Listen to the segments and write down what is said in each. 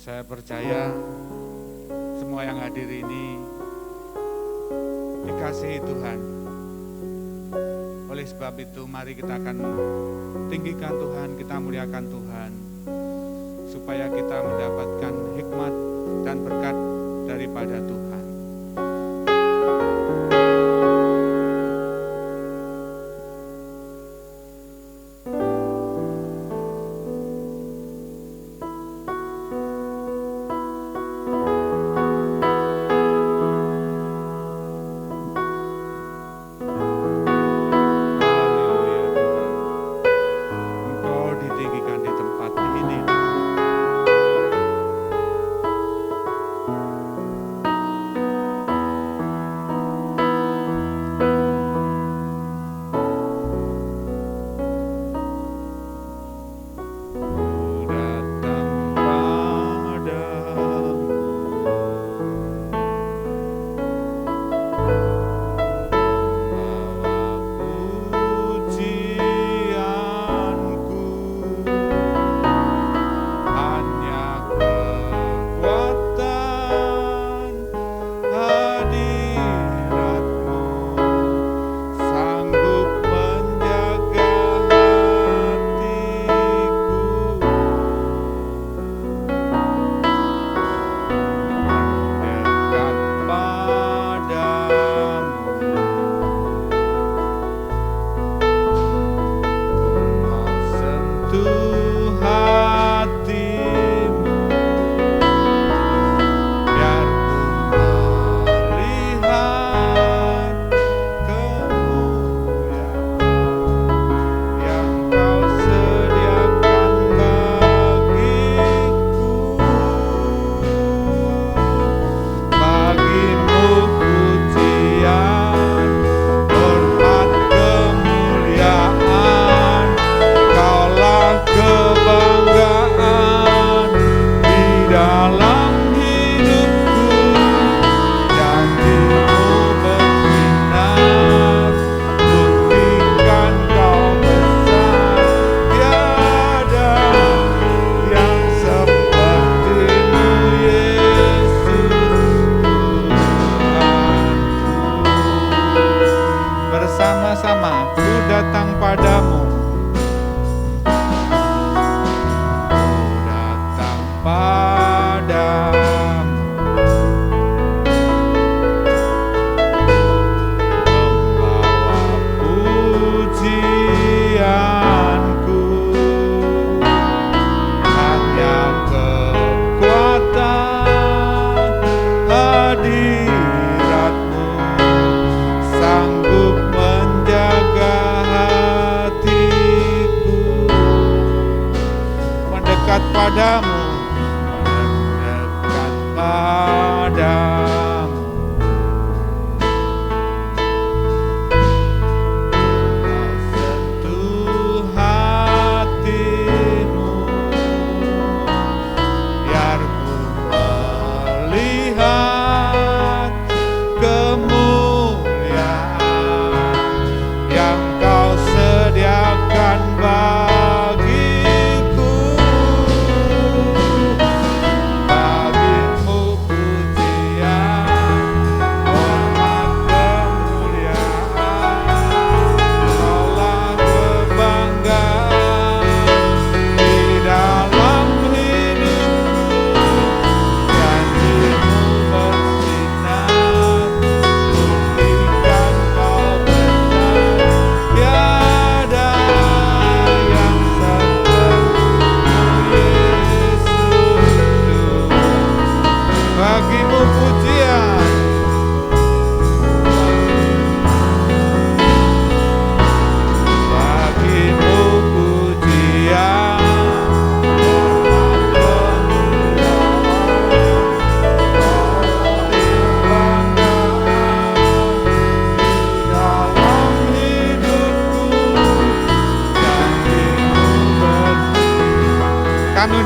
Saya percaya semua yang hadir ini dikasihi Tuhan. Oleh sebab itu mari kita akan tinggikan Tuhan, kita muliakan Tuhan, supaya kita mendapatkan hikmat dan berkat daripada Tuhan. Bersama-sama ku datang padamu, ku datang padamu, membawa pujianku, hanya kekuatan hadiratmu sanggup menjaga hatiku, mendekat padamu, mendekat padamu, kau sentuh hatimu, biar ku melihat kemuliaan yang kau sediakan bagiku. Bagimu pujian, hormat, kemuliaan, kaulah kebanggaan di dalam hidupku. Janjimu bersinar, buktikan kau benar, tiada yang seperti Yesus Tuhan. Bagimu pujian, bagimu pujian, hormat, kemuliaan,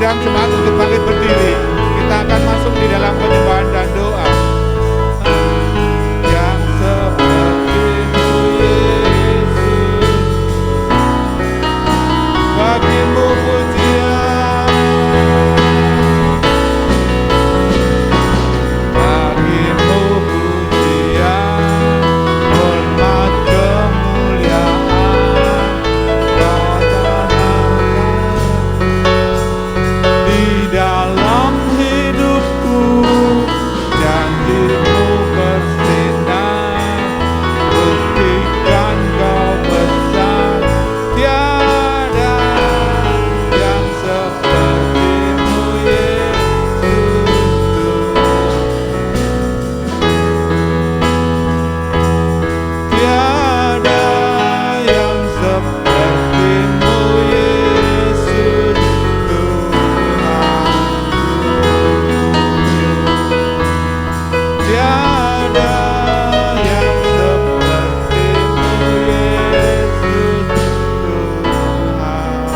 undang jemaat untuk bangkit berdiri. Kita akan masuk di dalam penyembahan dan doa. Yang seperti-Mu Yesus, bagi-Mu pujian, bagi-Mu pujian, hormat kemuliaan, di dalam hidupku, janji-Mu bersinar, buktikan Kau besar, tiada yang seperti-Mu Yesus Tuhan. Tiada yang seperti-Mu Yesus Tuhan. Tiada yang seperti-Mu Yesus Tuhan.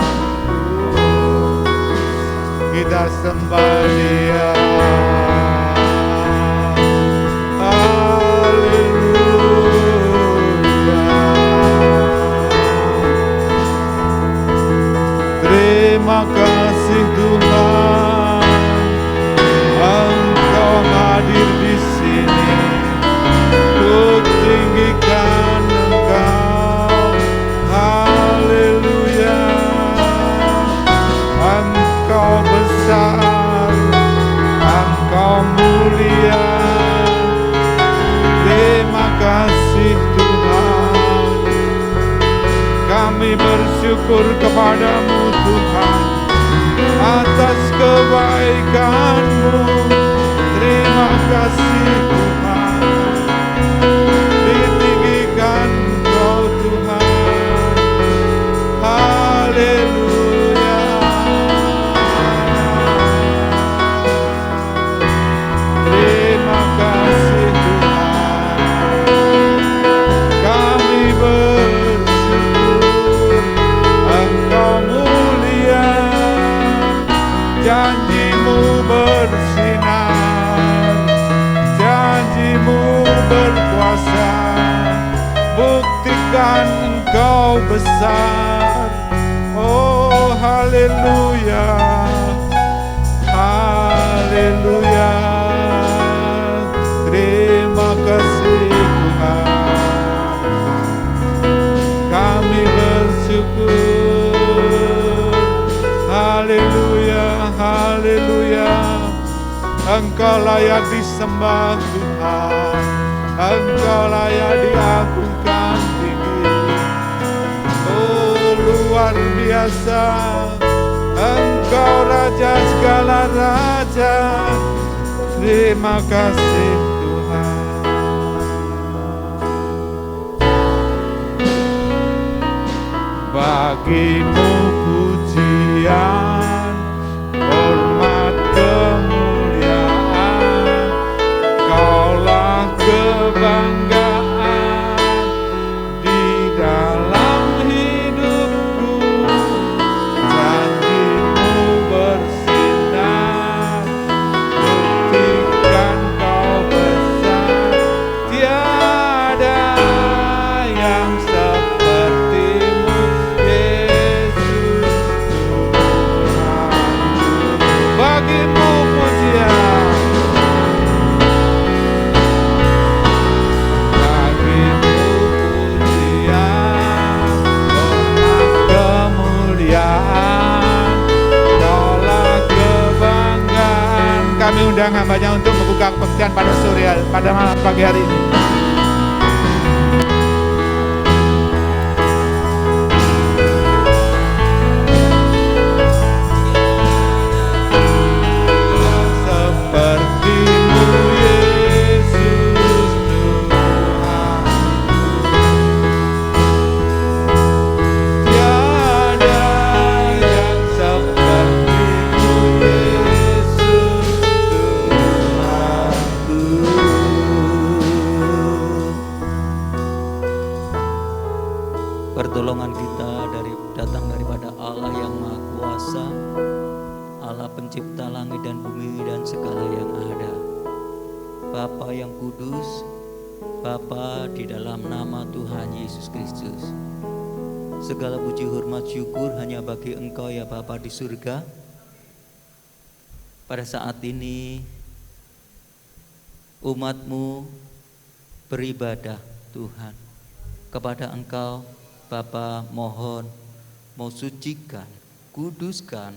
Kita sembah Dia. Haleluya. Terima kasih Tuhan, Engkau hadir di sini. Ku tinggikan Engkau. Haleluya. Engkau besar, Engkau mulia. Terima kasih Tuhan. Kami bersyukur kepadamu Tuhan atas kebaikan-Mu. Terima kasih Tuhan. Ditinggikan Engkau Tuhan. Haleluya. Terima kasih Tuhan. Kami bersyukur Engkau mulia. Janji-Mu bersinar, janji-Mu berkuasa, buktikan Engkau besar. Oh haleluya, haleluya. Terima kasih Tuhan. Kami bersyukur. Haleluya, haleluya. Engkau layak disembah Tuhan. Engkau layak diagungkan tinggi. Oh luar biasa. Engkau Raja segala raja. Terima kasih Tuhan. Bagi-Mu pujian, hormat kemuliaan, Kaulah kebanggaan di dalam hidupku. Janji-Mu bersinar, buktikan Kau besar, tiada yang seperti-Mu Yesus Tuhan. Bagi-Mu pujian, bagi-Mu pujian, hormat kemuliaan, Kaulah kebanggaan. Kami undang hamba-Nya untuk membuka kebaktian pada sore pada pagi hari ini. Seperti-Mu Yesus Tuhan. Tiada yang seperti-Mu Yesus Tuhan. dan bumi dan segala yang ada. Bapa yang kudus, Bapa di dalam nama Tuhan Yesus Kristus, segala puji hormat syukur hanya bagi Engkau ya Bapa di surga. Pada saat ini umat-Mu beribadah Tuhan kepada Engkau. Bapa mohon mau sucikan, kuduskan,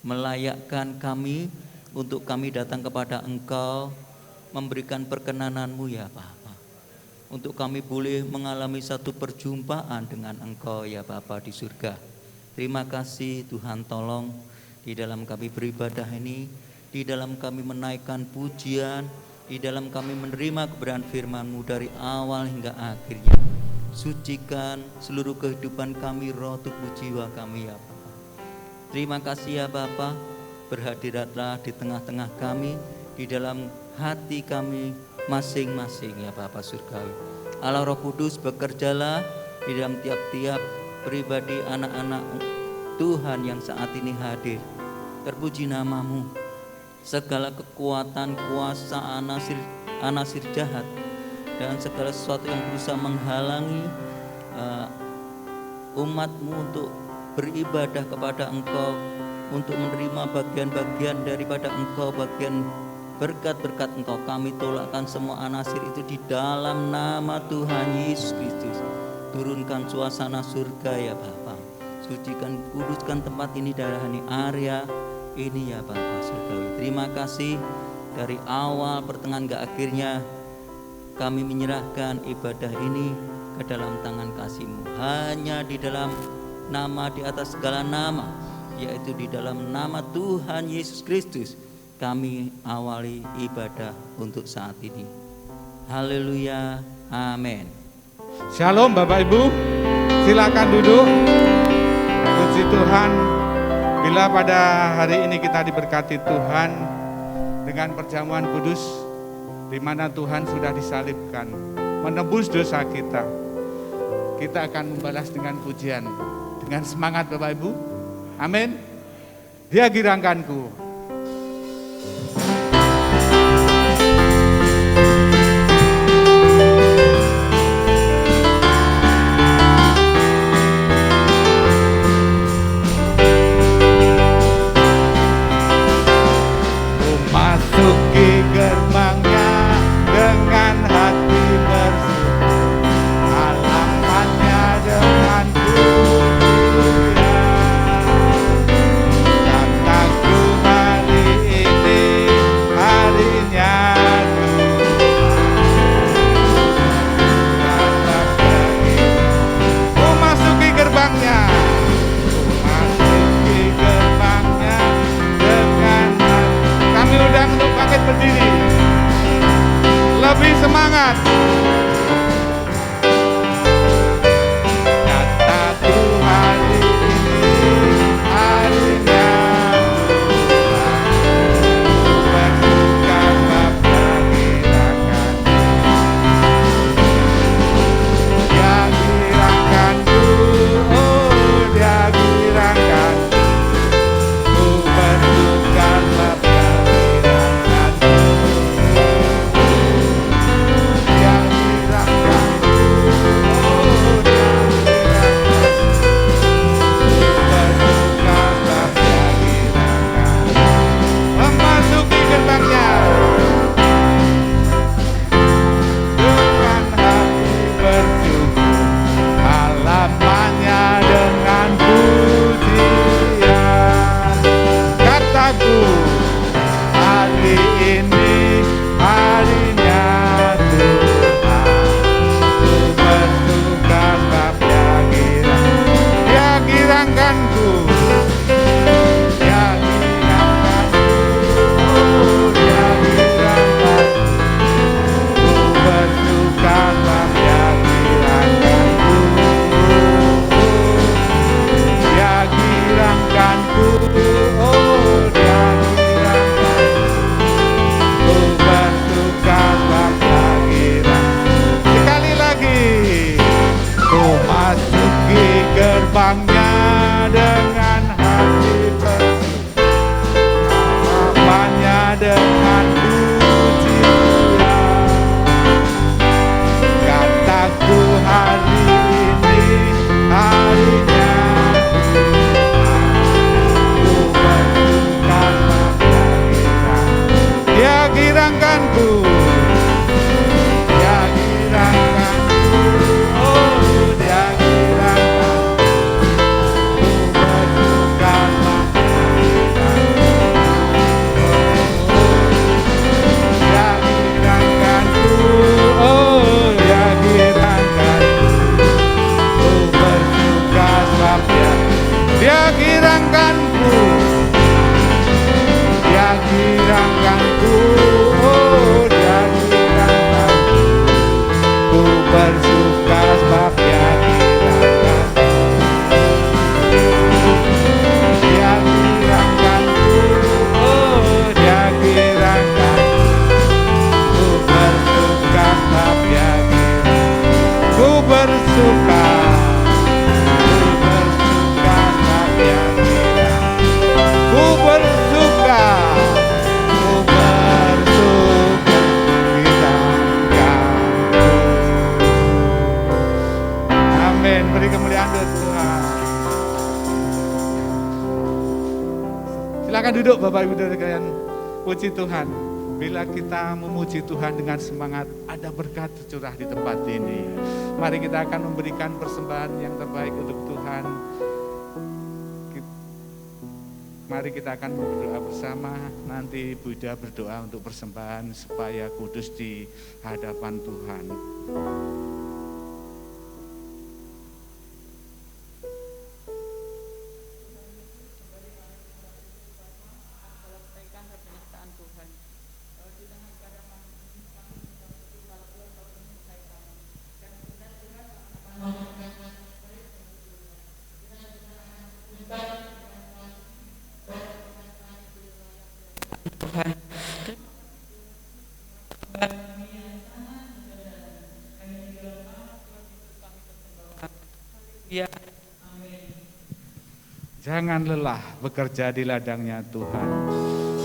melayakkan kami untuk kami datang kepada Engkau, memberikan perkenanan-Mu ya Bapa, untuk kami boleh mengalami satu perjumpaan dengan Engkau ya Bapa di surga. Terima kasih Tuhan, tolong di dalam kami beribadah ini, di dalam kami menaikkan pujian, di dalam kami menerima kebenaran firman-Mu dari awal hingga akhirnya. Sucikan seluruh kehidupan kami, roh, tubuh, jiwa kami ya Bapa. Terima kasih ya Bapa, berhadiratlah di tengah-tengah kami, di dalam hati kami masing-masing ya Bapa surgawi. Allah Roh Kudus, bekerjalah di dalam tiap-tiap pribadi anak-anak Tuhan yang saat ini hadir. Terpuji nama-Mu. Segala kekuatan, kuasa, anasir jahat dan segala sesuatu yang berusaha menghalangi umat-Mu untuk beribadah kepada Engkau, untuk menerima bagian-bagian daripada Engkau, bagian berkat-berkat Engkau, kami tolakkan semua anasir itu di dalam nama Tuhan Yesus Kristus. Turunkan suasana surga ya Bapa, sucikan, kuduskan tempat ini, darahani area ini ya Bapa surgawi. Terima kasih, dari awal pertengahan ke akhirnya kami menyerahkan ibadah ini ke dalam tangan kasih-Mu. Hanya di dalam nama di atas segala nama, yaitu di dalam nama Tuhan Yesus Kristus, kami awali ibadah untuk saat ini. Haleluya, amin. Shalom Bapak Ibu, silakan duduk. Puji Tuhan, bila pada hari ini kita diberkati Tuhan dengan perjamuan kudus, di mana Tuhan sudah disalibkan, menebus dosa kita. Kita akan membalas dengan pujian, dengan semangat Bapak Ibu. Amin. Dia girangkanku. Masuki gerbangnya dengan hati bersyukur, halamannya dengan pujian. Kataku hari ini harinya Tuhan. Masuki gerbangnya, masuki gerbangnya dengan hati. Kami undang untuk bangkit berdiri, lebih semangat. Kataku hari ini harinya Tuhan, bersuka Bapa girangkan, Dia girangkanku, oh Dia girangkanku, ku bersuka Bapa girangkanku, Dia girangkanku, oh Dia girangkanku, bersuka Bapa girangkanku. Memasuki gerbangnya dengan hati bersyukur, halamannya dengan pujian. Kataku hari ini harinya Tuhan, ku bersuka sebab Dia girangkanku, Dia girangkanku, oh Dia girangkanku, ku bersuka sebab Dia girangkanku, Dia girangkanku, oh Dia girangkanku, dengan puji Tuhan. Kataku hari ini harinya ku bersuka dia girangkanku, dia girangkanku, oh dia girangkanku, ku bersuka dia girangkanku, oh dia girangkanku, ku bersuka sebab dia girangkanku, dia girangkanku, oh dia girangkanku, ku bersuka sebab dia girangkanku, dia girangkanku, oh dia girangkanku, ku bersuka sebab dia girangkanku, ku bersuka sebab dia girangkanku, ku bersuka amin. Beri kemuliaan buat Tuhan. Silakan duduk Bapak Ibu dan sekalian. Puji Tuhan. Bila kita memuji Tuhan dengan semangat, ada berkat tercurah di tempat ini. Mari kita akan memberikan persembahan yang terbaik untuk Tuhan. Mari kita akan berdoa bersama. Nanti Buddha berdoa untuk persembahan supaya kudus di hadapan Tuhan. Jangan lelah bekerja di ladangnya Tuhan,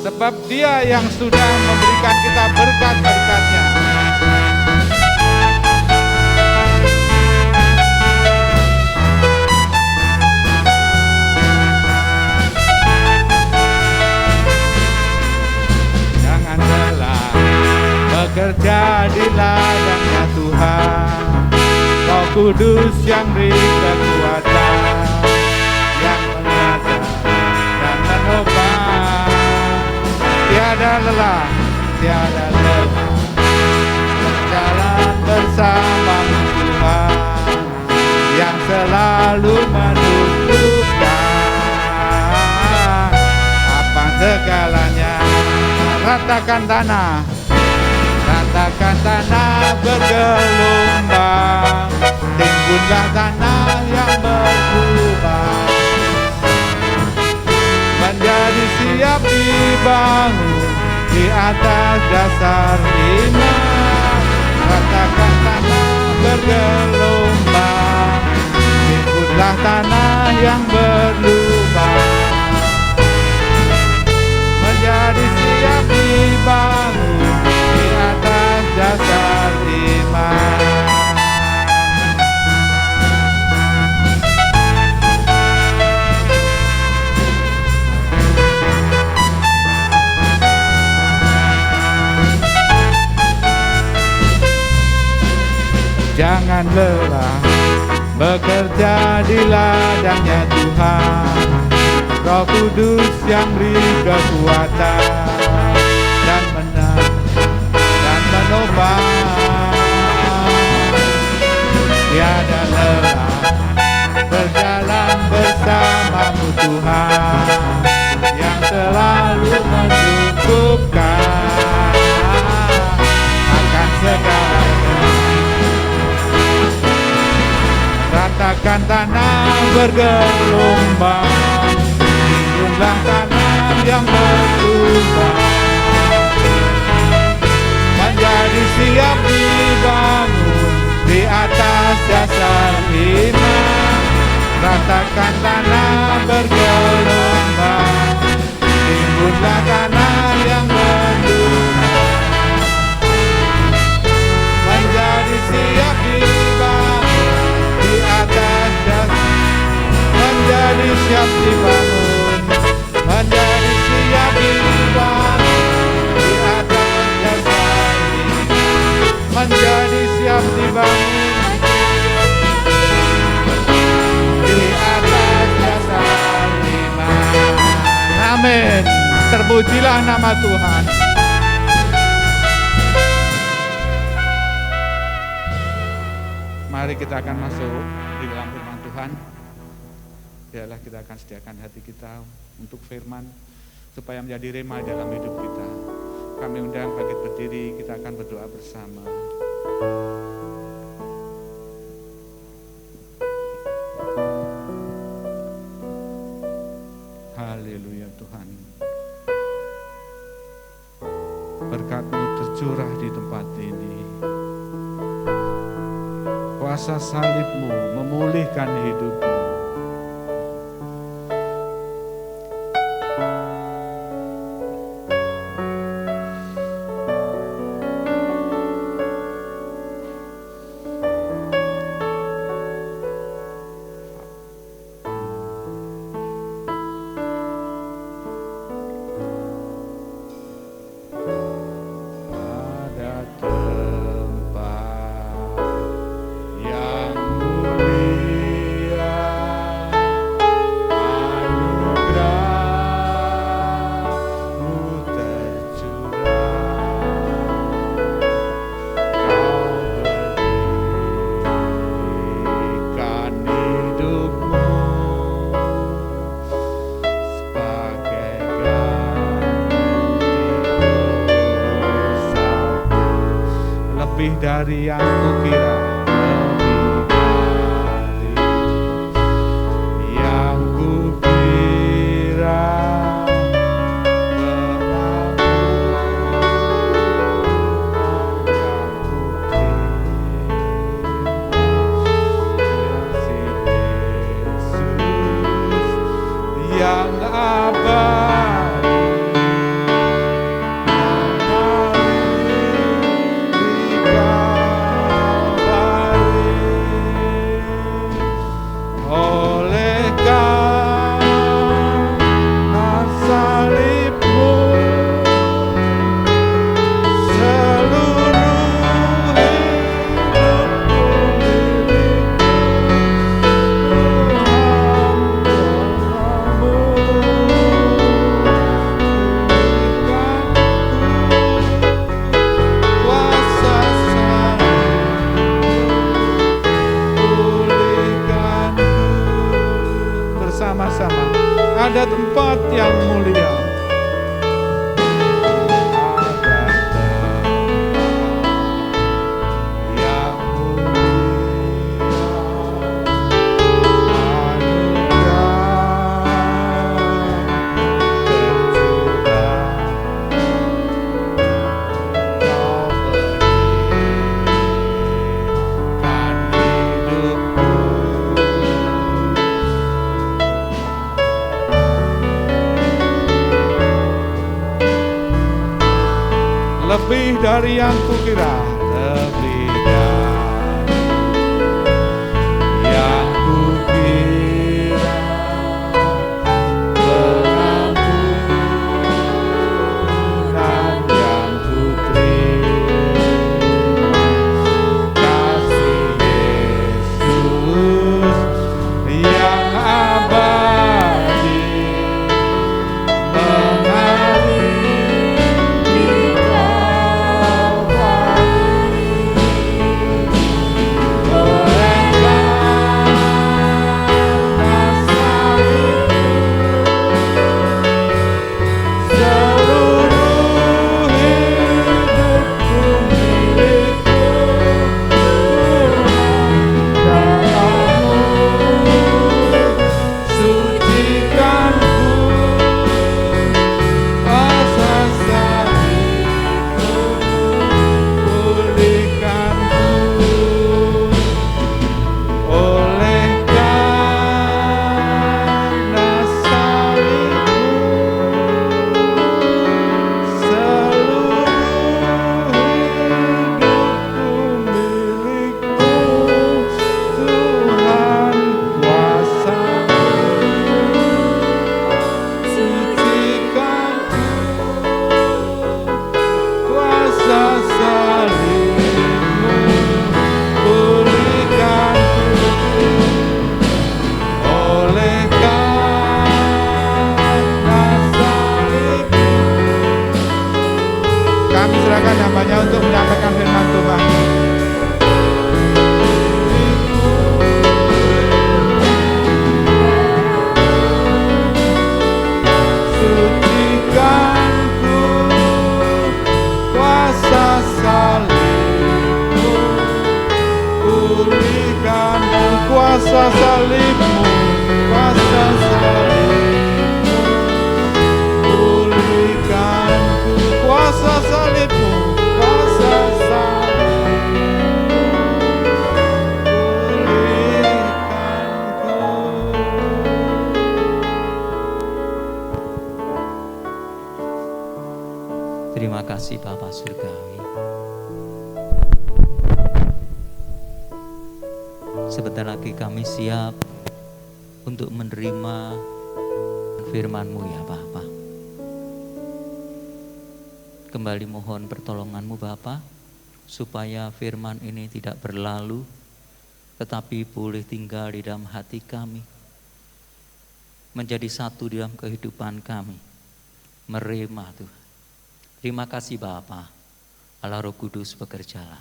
sebab Dia yang sudah memberikan kita berkat-berkatnya. Jangan lelah bekerja di ladangnya Tuhan, Roh Kudus yang beri kekuatan, yang mengajar dan menopang. Tiada lelah, tiada lelah, berjalan bersamamu Tuhan, yang selalu menunjukkan apa segalanya. Ratakan tanah, ratakan tanah bergelombang, timbunlah tanah yang berlubang, menjadi siap dibangun di atas dasar iman. Ratakan tanah bergelombang, timbunlah tanah yang berlubang, menjadi siap dibangun di atas dasar iman. Jangan lelah bekerja di ladangnya Tuhan, Roh Kudus yang beri kekuatan dan menang dan menopang. Tiada lelah berjalan bersamamu Tuhan, yang selalu mencukupkan akan segalanya. Ratakan tanah bergelombang, timbunlah tanah yang berlubang, menjadi siap dibangun di atas dasar iman. Ratakan tanah bergelombang, timbunlah tanah yang berlubang, Terpujilah nama Tuhan. Mari kita akan masuk di dalam firman Tuhan. Biarlah kita akan sediakan hati kita untuk firman supaya menjadi rema dalam hidup kita. Kami undang bangkit berdiri, kita akan berdoa bersama. Haleluya Tuhan. Berkat-Mu tercurah di tempat ini. Kuasa salib-Mu memulihkan hidup-Mu. Dari yang kukira, lebih dari yang kukira, yang abadi. Sama-sama ada tempat yang mulia. Lebih dari yang kukira, lebih dari yang kukira, pengampunan yang kuterima, kasih Yesus yang abadi, mengalir di Kalvari. Kami serahkan hambanya untuk menyampaikan firman Tuhan. Sucikanku kuasa salibmu, pulihkanku kuasa salibmu, kuasa salibmu, pulihkanku kuasa salibmu, kuasa salibmu, pulihkanku. Terima kasih Bapa Surgawi. Sebentar lagi kami siap untuk menerima firman-Mu ya Bapa. Kembali mohon pertolongan-Mu Bapa, supaya firman ini tidak berlalu, tetapi boleh tinggal di dalam hati kami, menjadi satu di dalam kehidupan kami, merema Tuhan. Terima kasih Bapa, Allah Roh Kudus bekerjalah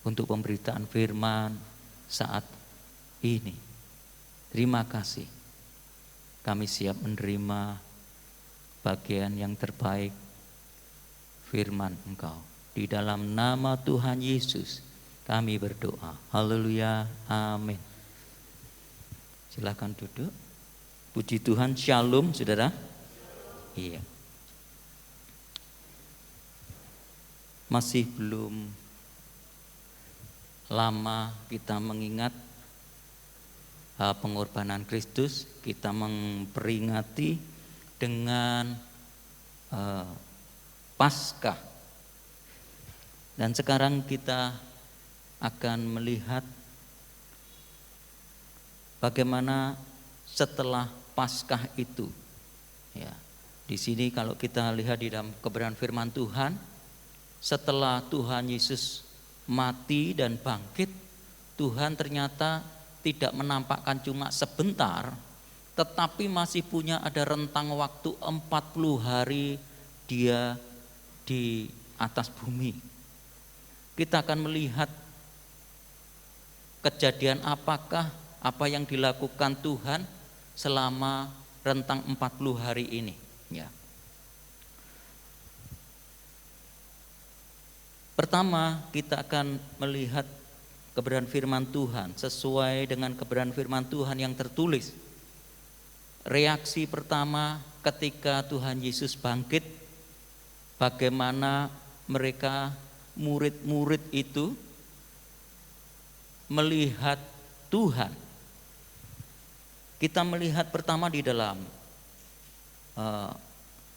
untuk pemberitaan firman saat ini. Terima kasih, kami siap menerima bagian yang terbaik firman Engkau. Di dalam nama Tuhan Yesus kami berdoa. Haleluya, amin. Silakan duduk. Puji Tuhan, shalom saudara. Iya. Masih belum lama kita mengingat pengorbanan Kristus, kita memperingati dengan Paskah. Dan sekarang kita akan melihat bagaimana setelah Paskah itu. Ya, di sini kalau kita lihat di dalam kebenaran firman Tuhan, setelah Tuhan Yesus mati dan bangkit, Tuhan ternyata tidak menampakkan cuma sebentar, tetapi masih punya ada rentang waktu 40 hari dia di atas bumi. Kita akan melihat kejadian apakah apa yang dilakukan Tuhan selama rentang 40 hari ini. Ya. Pertama, kita akan melihat kebenaran firman Tuhan sesuai dengan kebenaran firman Tuhan yang tertulis. Reaksi pertama ketika Tuhan Yesus bangkit, bagaimana mereka murid-murid itu melihat Tuhan. Kita melihat pertama di dalam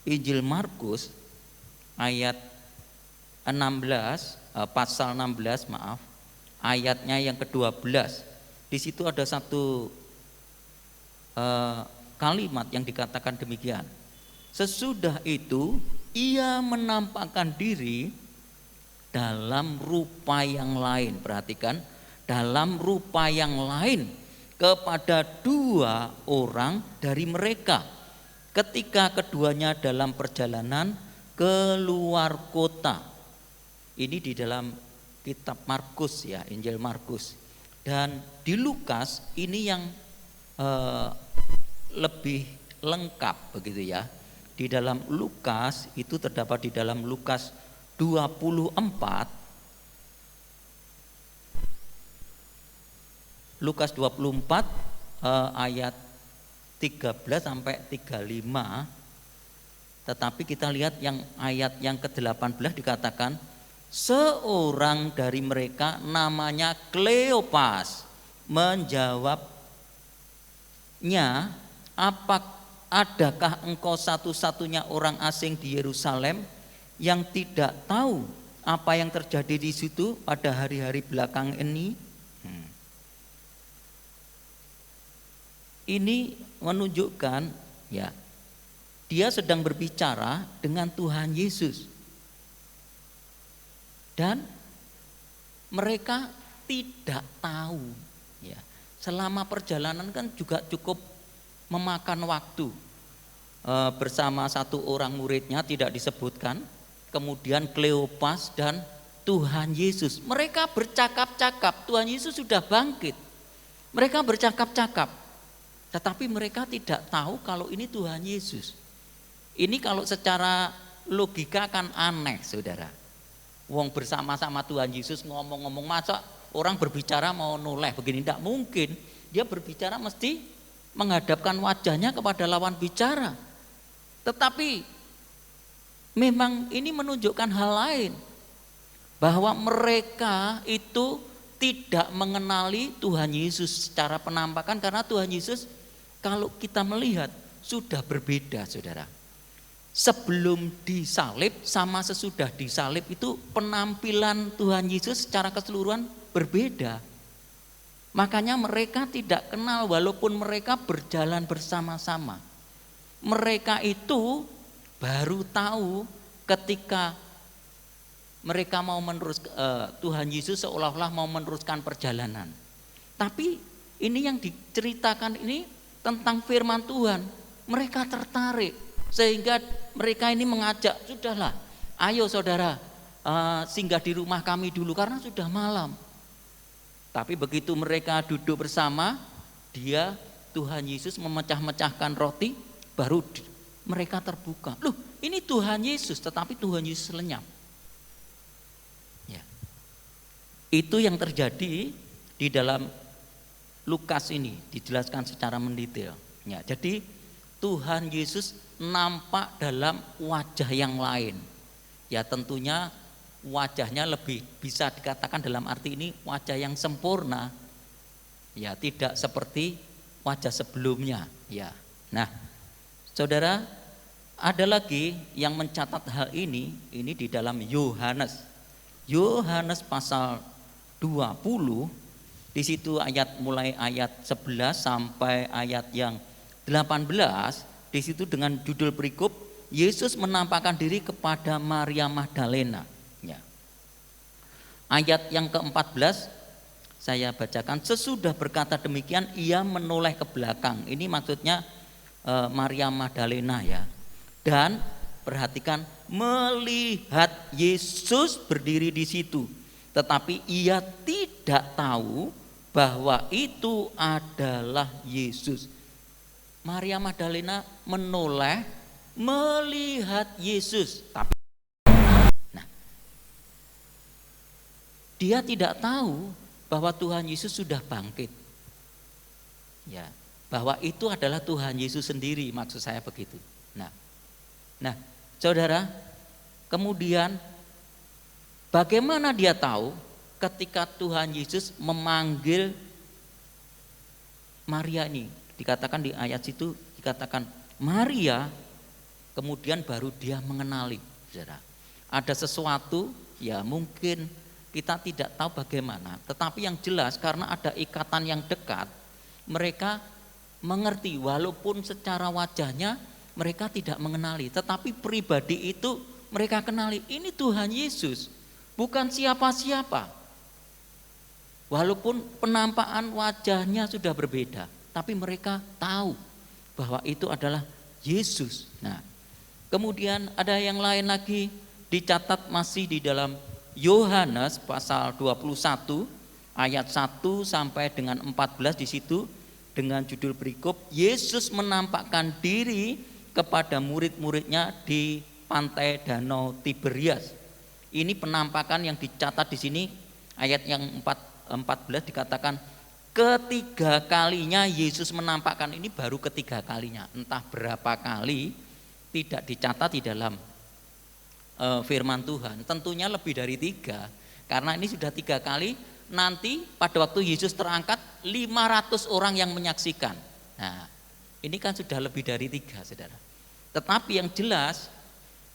Injil Markus ayat 16, pasal 16 maaf, ayatnya yang ke-12. Di situ ada satu kalimat yang dikatakan demikian. Sesudah itu ia menampakkan diri dalam rupa yang lain. Perhatikan, dalam rupa yang lain kepada 2 orang dari mereka, ketika keduanya dalam perjalanan keluar kota. Ini di dalam kitab Markus ya, Injil Markus. Dan di Lukas ini yang lebih lengkap begitu ya. Di dalam Lukas itu terdapat di dalam Lukas 24, Lukas 24 ayat 13 sampai 35. Tetapi kita lihat yang ayat yang ke-18 dikatakan, seorang dari mereka namanya Kleopas menjawabnya, adakah engkau satu-satunya orang asing di Yerusalem yang tidak tahu apa yang terjadi di situ pada hari-hari belakang ini? Ini menunjukkan ya, dia sedang berbicara dengan Tuhan Yesus. Dan mereka tidak tahu ya. Selama perjalanan kan juga cukup memakan waktu. Bersama satu orang muridnya tidak disebutkan, kemudian Kleopas dan Tuhan Yesus. Mereka bercakap-cakap, Tuhan Yesus sudah bangkit. Mereka bercakap-cakap, tetapi mereka tidak tahu kalau ini Tuhan Yesus. Ini kalau secara logika kan aneh, saudara. Wong bersama-sama Tuhan Yesus ngomong-ngomong, masa orang berbicara mau noleh begini? Tidak mungkin. Dia berbicara mesti menghadapkan wajahnya kepada lawan bicara. Tetapi memang ini menunjukkan hal lain, bahwa mereka itu tidak mengenali Tuhan Yesus secara penampakan, karena Tuhan Yesus kalau kita melihat sudah berbeda, saudara. Sebelum disalib sama sesudah disalib itu penampilan Tuhan Yesus secara keseluruhan berbeda. Makanya mereka tidak kenal walaupun mereka berjalan bersama-sama. Mereka itu baru tahu ketika mereka mau Tuhan Yesus seolah-olah mau meneruskan perjalanan. Tapi ini yang diceritakan ini tentang firman Tuhan. Mereka tertarik sehingga mereka ini mengajak, sudahlah, ayo saudara singgah di rumah kami dulu karena sudah malam. Tapi begitu mereka duduk bersama, Tuhan Yesus memecah-mecahkan roti, baru mereka terbuka. Loh, ini Tuhan Yesus, tetapi Tuhan Yesus lenyap. Itu yang terjadi di dalam Lukas ini, dijelaskan secara mendetail. Ya, jadi Tuhan Yesus nampak dalam wajah yang lain. Ya tentunya wajahnya lebih bisa dikatakan dalam arti ini wajah yang sempurna. Ya tidak seperti wajah sebelumnya. Ya. Nah, saudara, ada lagi yang mencatat hal ini di dalam Yohanes. Yohanes pasal 20, di situ mulai ayat 11 sampai ayat yang 18, di situ dengan judul perikop Yesus menampakkan diri kepada Maria Magdalena. Ya. Ayat yang ke-14 saya bacakan, sesudah berkata demikian ia menoleh ke belakang. Ini maksudnya Maria Magdalena ya. Dan perhatikan, melihat Yesus berdiri di situ. Tetapi ia tidak tahu bahwa itu adalah Yesus. Maria Magdalena menoleh melihat Yesus, tapi dia tidak tahu bahwa Tuhan Yesus sudah bangkit. Ya, bahwa itu adalah Tuhan Yesus sendiri, maksud saya begitu. Nah, saudara, kemudian bagaimana dia tahu ketika Tuhan Yesus memanggil Maria ini? Dikatakan di ayat situ, dikatakan Maria, kemudian baru dia mengenali. Saudara, ada sesuatu ya mungkin kita tidak tahu bagaimana, tetapi yang jelas karena ada ikatan yang dekat, mereka mengerti walaupun secara wajahnya mereka tidak mengenali, tetapi pribadi itu mereka kenali, ini Tuhan Yesus, bukan siapa-siapa. Walaupun penampakan wajahnya sudah berbeda, tapi mereka tahu bahwa itu adalah Yesus. Nah, kemudian ada yang lain lagi dicatat masih di dalam Yohanes pasal 21 ayat 1 sampai dengan 14, di situ dengan judul berikut Yesus menampakkan diri kepada murid-muridnya di pantai Danau Tiberias. Ini penampakan yang dicatat di sini ayat yang 14 dikatakan ketiga kalinya Yesus menampakkan, ini baru ketiga kalinya, entah berapa kali tidak dicatat di dalam firman Tuhan, tentunya lebih dari 3, karena ini sudah 3 kali. Nanti pada waktu Yesus terangkat 500 orang yang menyaksikan. Nah, ini kan sudah lebih dari 3, saudara. Tetapi yang jelas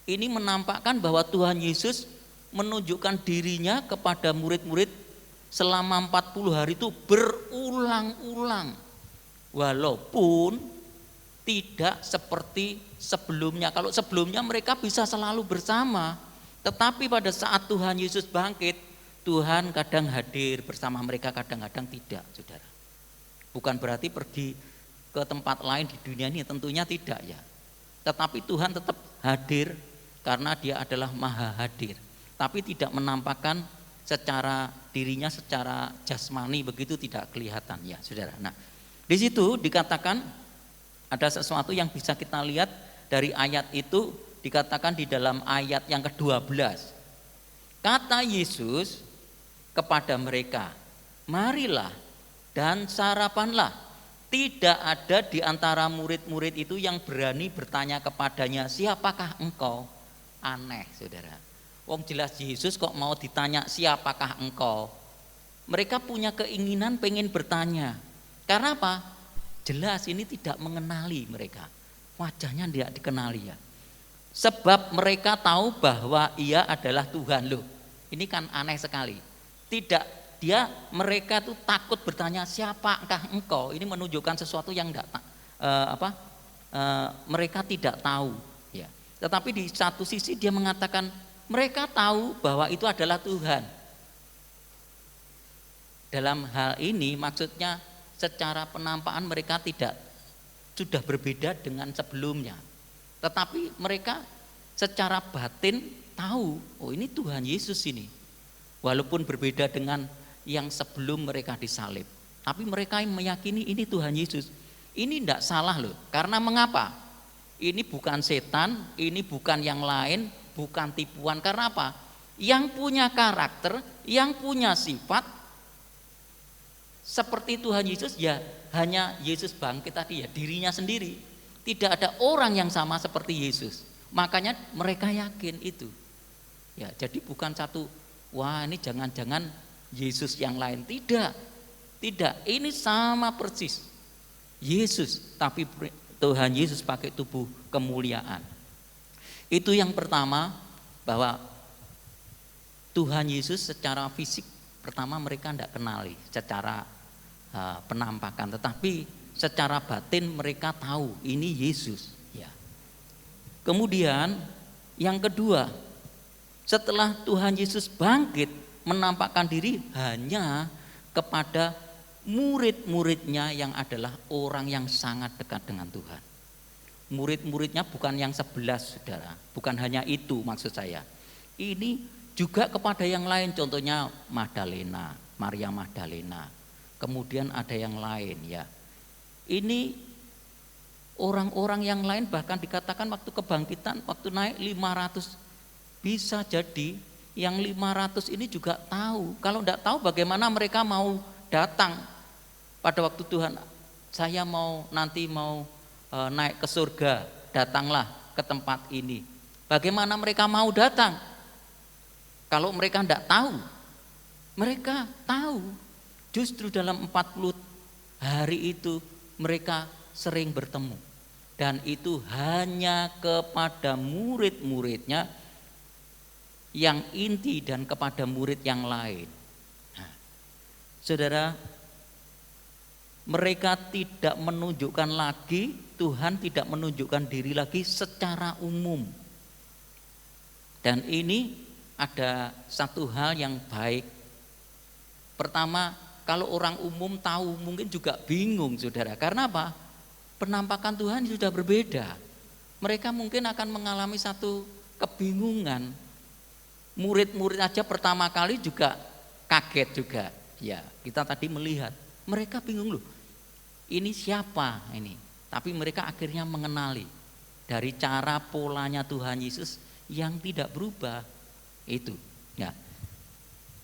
ini menampakkan bahwa Tuhan Yesus menunjukkan dirinya kepada murid-murid selama 40 hari itu berulang-ulang, walaupun tidak seperti sebelumnya. Kalau sebelumnya mereka bisa selalu bersama, tetapi pada saat Tuhan Yesus bangkit, Tuhan kadang hadir bersama mereka, kadang-kadang tidak, saudara. Bukan berarti pergi ke tempat lain di dunia ini, tentunya tidak ya. Tetapi Tuhan tetap hadir karena dia adalah maha hadir, tapi tidak menampakkan secara dirinya secara jasmani begitu, tidak kelihatan ya saudara. Nah di situ dikatakan ada sesuatu yang bisa kita lihat dari ayat itu, dikatakan di dalam ayat yang ke-12. Kata Yesus kepada mereka, marilah dan sarapanlah. Tidak ada di antara murid-murid itu yang berani bertanya kepadanya, siapakah engkau? Aneh saudara. Wong jelas Yesus kok mau ditanya siapakah engkau? Mereka punya keinginan pengen bertanya. Karena apa? Jelas ini tidak mengenali mereka. Wajahnya tidak dikenali ya. Sebab mereka tahu bahwa ia adalah Tuhan. Loh, ini kan aneh sekali. Tidak, mereka tuh takut bertanya siapakah engkau. Ini menunjukkan sesuatu yang mereka tidak tahu ya. Tetapi di satu sisi dia mengatakan mereka tahu bahwa itu adalah Tuhan. Dalam hal ini maksudnya secara penampakan mereka tidak sudah berbeda dengan sebelumnya. Tetapi mereka secara batin tahu, oh ini Tuhan Yesus ini. Walaupun berbeda dengan yang sebelum mereka disalib, tapi mereka yang meyakini ini Tuhan Yesus. Ini tidak salah loh, karena mengapa? Ini bukan setan, ini bukan yang lain, bukan tipuan. Karena apa? Yang punya karakter, yang punya sifat seperti Tuhan Yesus ya hanya Yesus bangkit tadi ya, dirinya sendiri. Tidak ada orang yang sama seperti Yesus. Makanya mereka yakin itu. Ya, jadi bukan satu, wah ini jangan-jangan Yesus yang lain. Tidak, ini sama persis Yesus, tapi Tuhan Yesus pakai tubuh kemuliaan. Itu yang pertama, bahwa Tuhan Yesus secara fisik pertama mereka tidak kenali secara penampakan, tetapi secara batin mereka tahu ini Yesus ya. Kemudian yang kedua, setelah Tuhan Yesus bangkit, menampakkan diri hanya kepada murid-muridnya yang adalah orang yang sangat dekat dengan Tuhan. Murid-muridnya bukan yang 11 saudara, bukan hanya itu maksud saya. Ini juga kepada yang lain, contohnya Magdalena, Maria Magdalena. Kemudian ada yang lain ya. Ini orang-orang yang lain, bahkan dikatakan waktu kebangkitan, waktu naik 500, bisa jadi yang 500 ini juga tahu. Kalau tidak tahu bagaimana mereka mau datang pada waktu Tuhan, saya nanti mau naik ke surga, datanglah ke tempat ini. Bagaimana mereka mau datang? Kalau mereka tidak tahu. Mereka tahu. Justru dalam 40 hari itu mereka sering bertemu. Dan itu hanya kepada murid-muridnya yang inti dan kepada murid yang lain. Nah, saudara, mereka tidak menunjukkan lagi, Tuhan tidak menunjukkan diri lagi secara umum. Dan ini ada satu hal yang baik. Pertama, kalau orang umum tahu mungkin juga bingung saudara. Karena apa? Penampakan Tuhan sudah berbeda. Mereka mungkin akan mengalami satu kebingungan. Murid-murid aja pertama kali juga kaget juga. Ya, kita tadi melihat mereka bingung loh. Ini siapa ini? Tapi mereka akhirnya mengenali dari cara polanya Tuhan Yesus yang tidak berubah itu. Ya,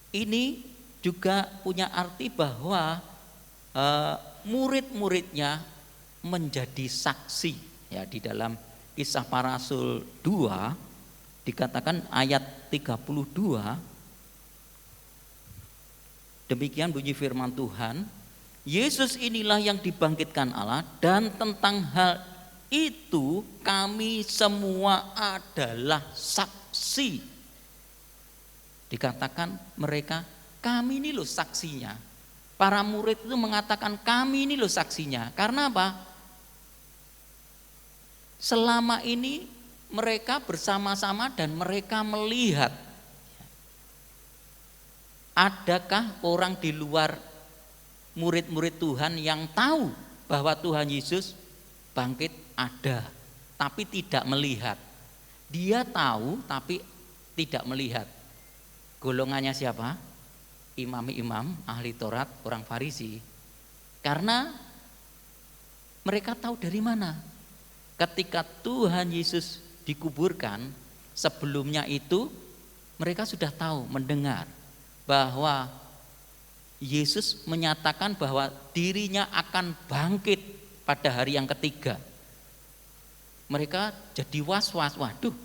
ini juga punya arti bahwa murid-muridnya menjadi saksi. Ya, di dalam Kisah Para Rasul 2 dikatakan ayat 32, demikian bunyi firman Tuhan, Yesus inilah yang dibangkitkan Allah, dan tentang hal itu kami semua adalah saksi. Dikatakan mereka, kami ini loh saksinya. Para murid itu mengatakan kami ini loh saksinya. Karena apa? Selama ini mereka bersama-sama dan mereka melihat. Adakah orang di luar murid-murid Tuhan yang tahu bahwa Tuhan Yesus bangkit? Ada, tapi tidak melihat. Dia tahu tapi tidak melihat. Golongannya siapa? Imam-imam, ahli Taurat, orang Farisi. Karena mereka tahu dari mana. Ketika Tuhan Yesus dikuburkan, sebelumnya itu mereka sudah tahu, mendengar bahwa Yesus menyatakan bahwa dirinya akan bangkit pada hari yang ketiga. Mereka jadi was-was, waduh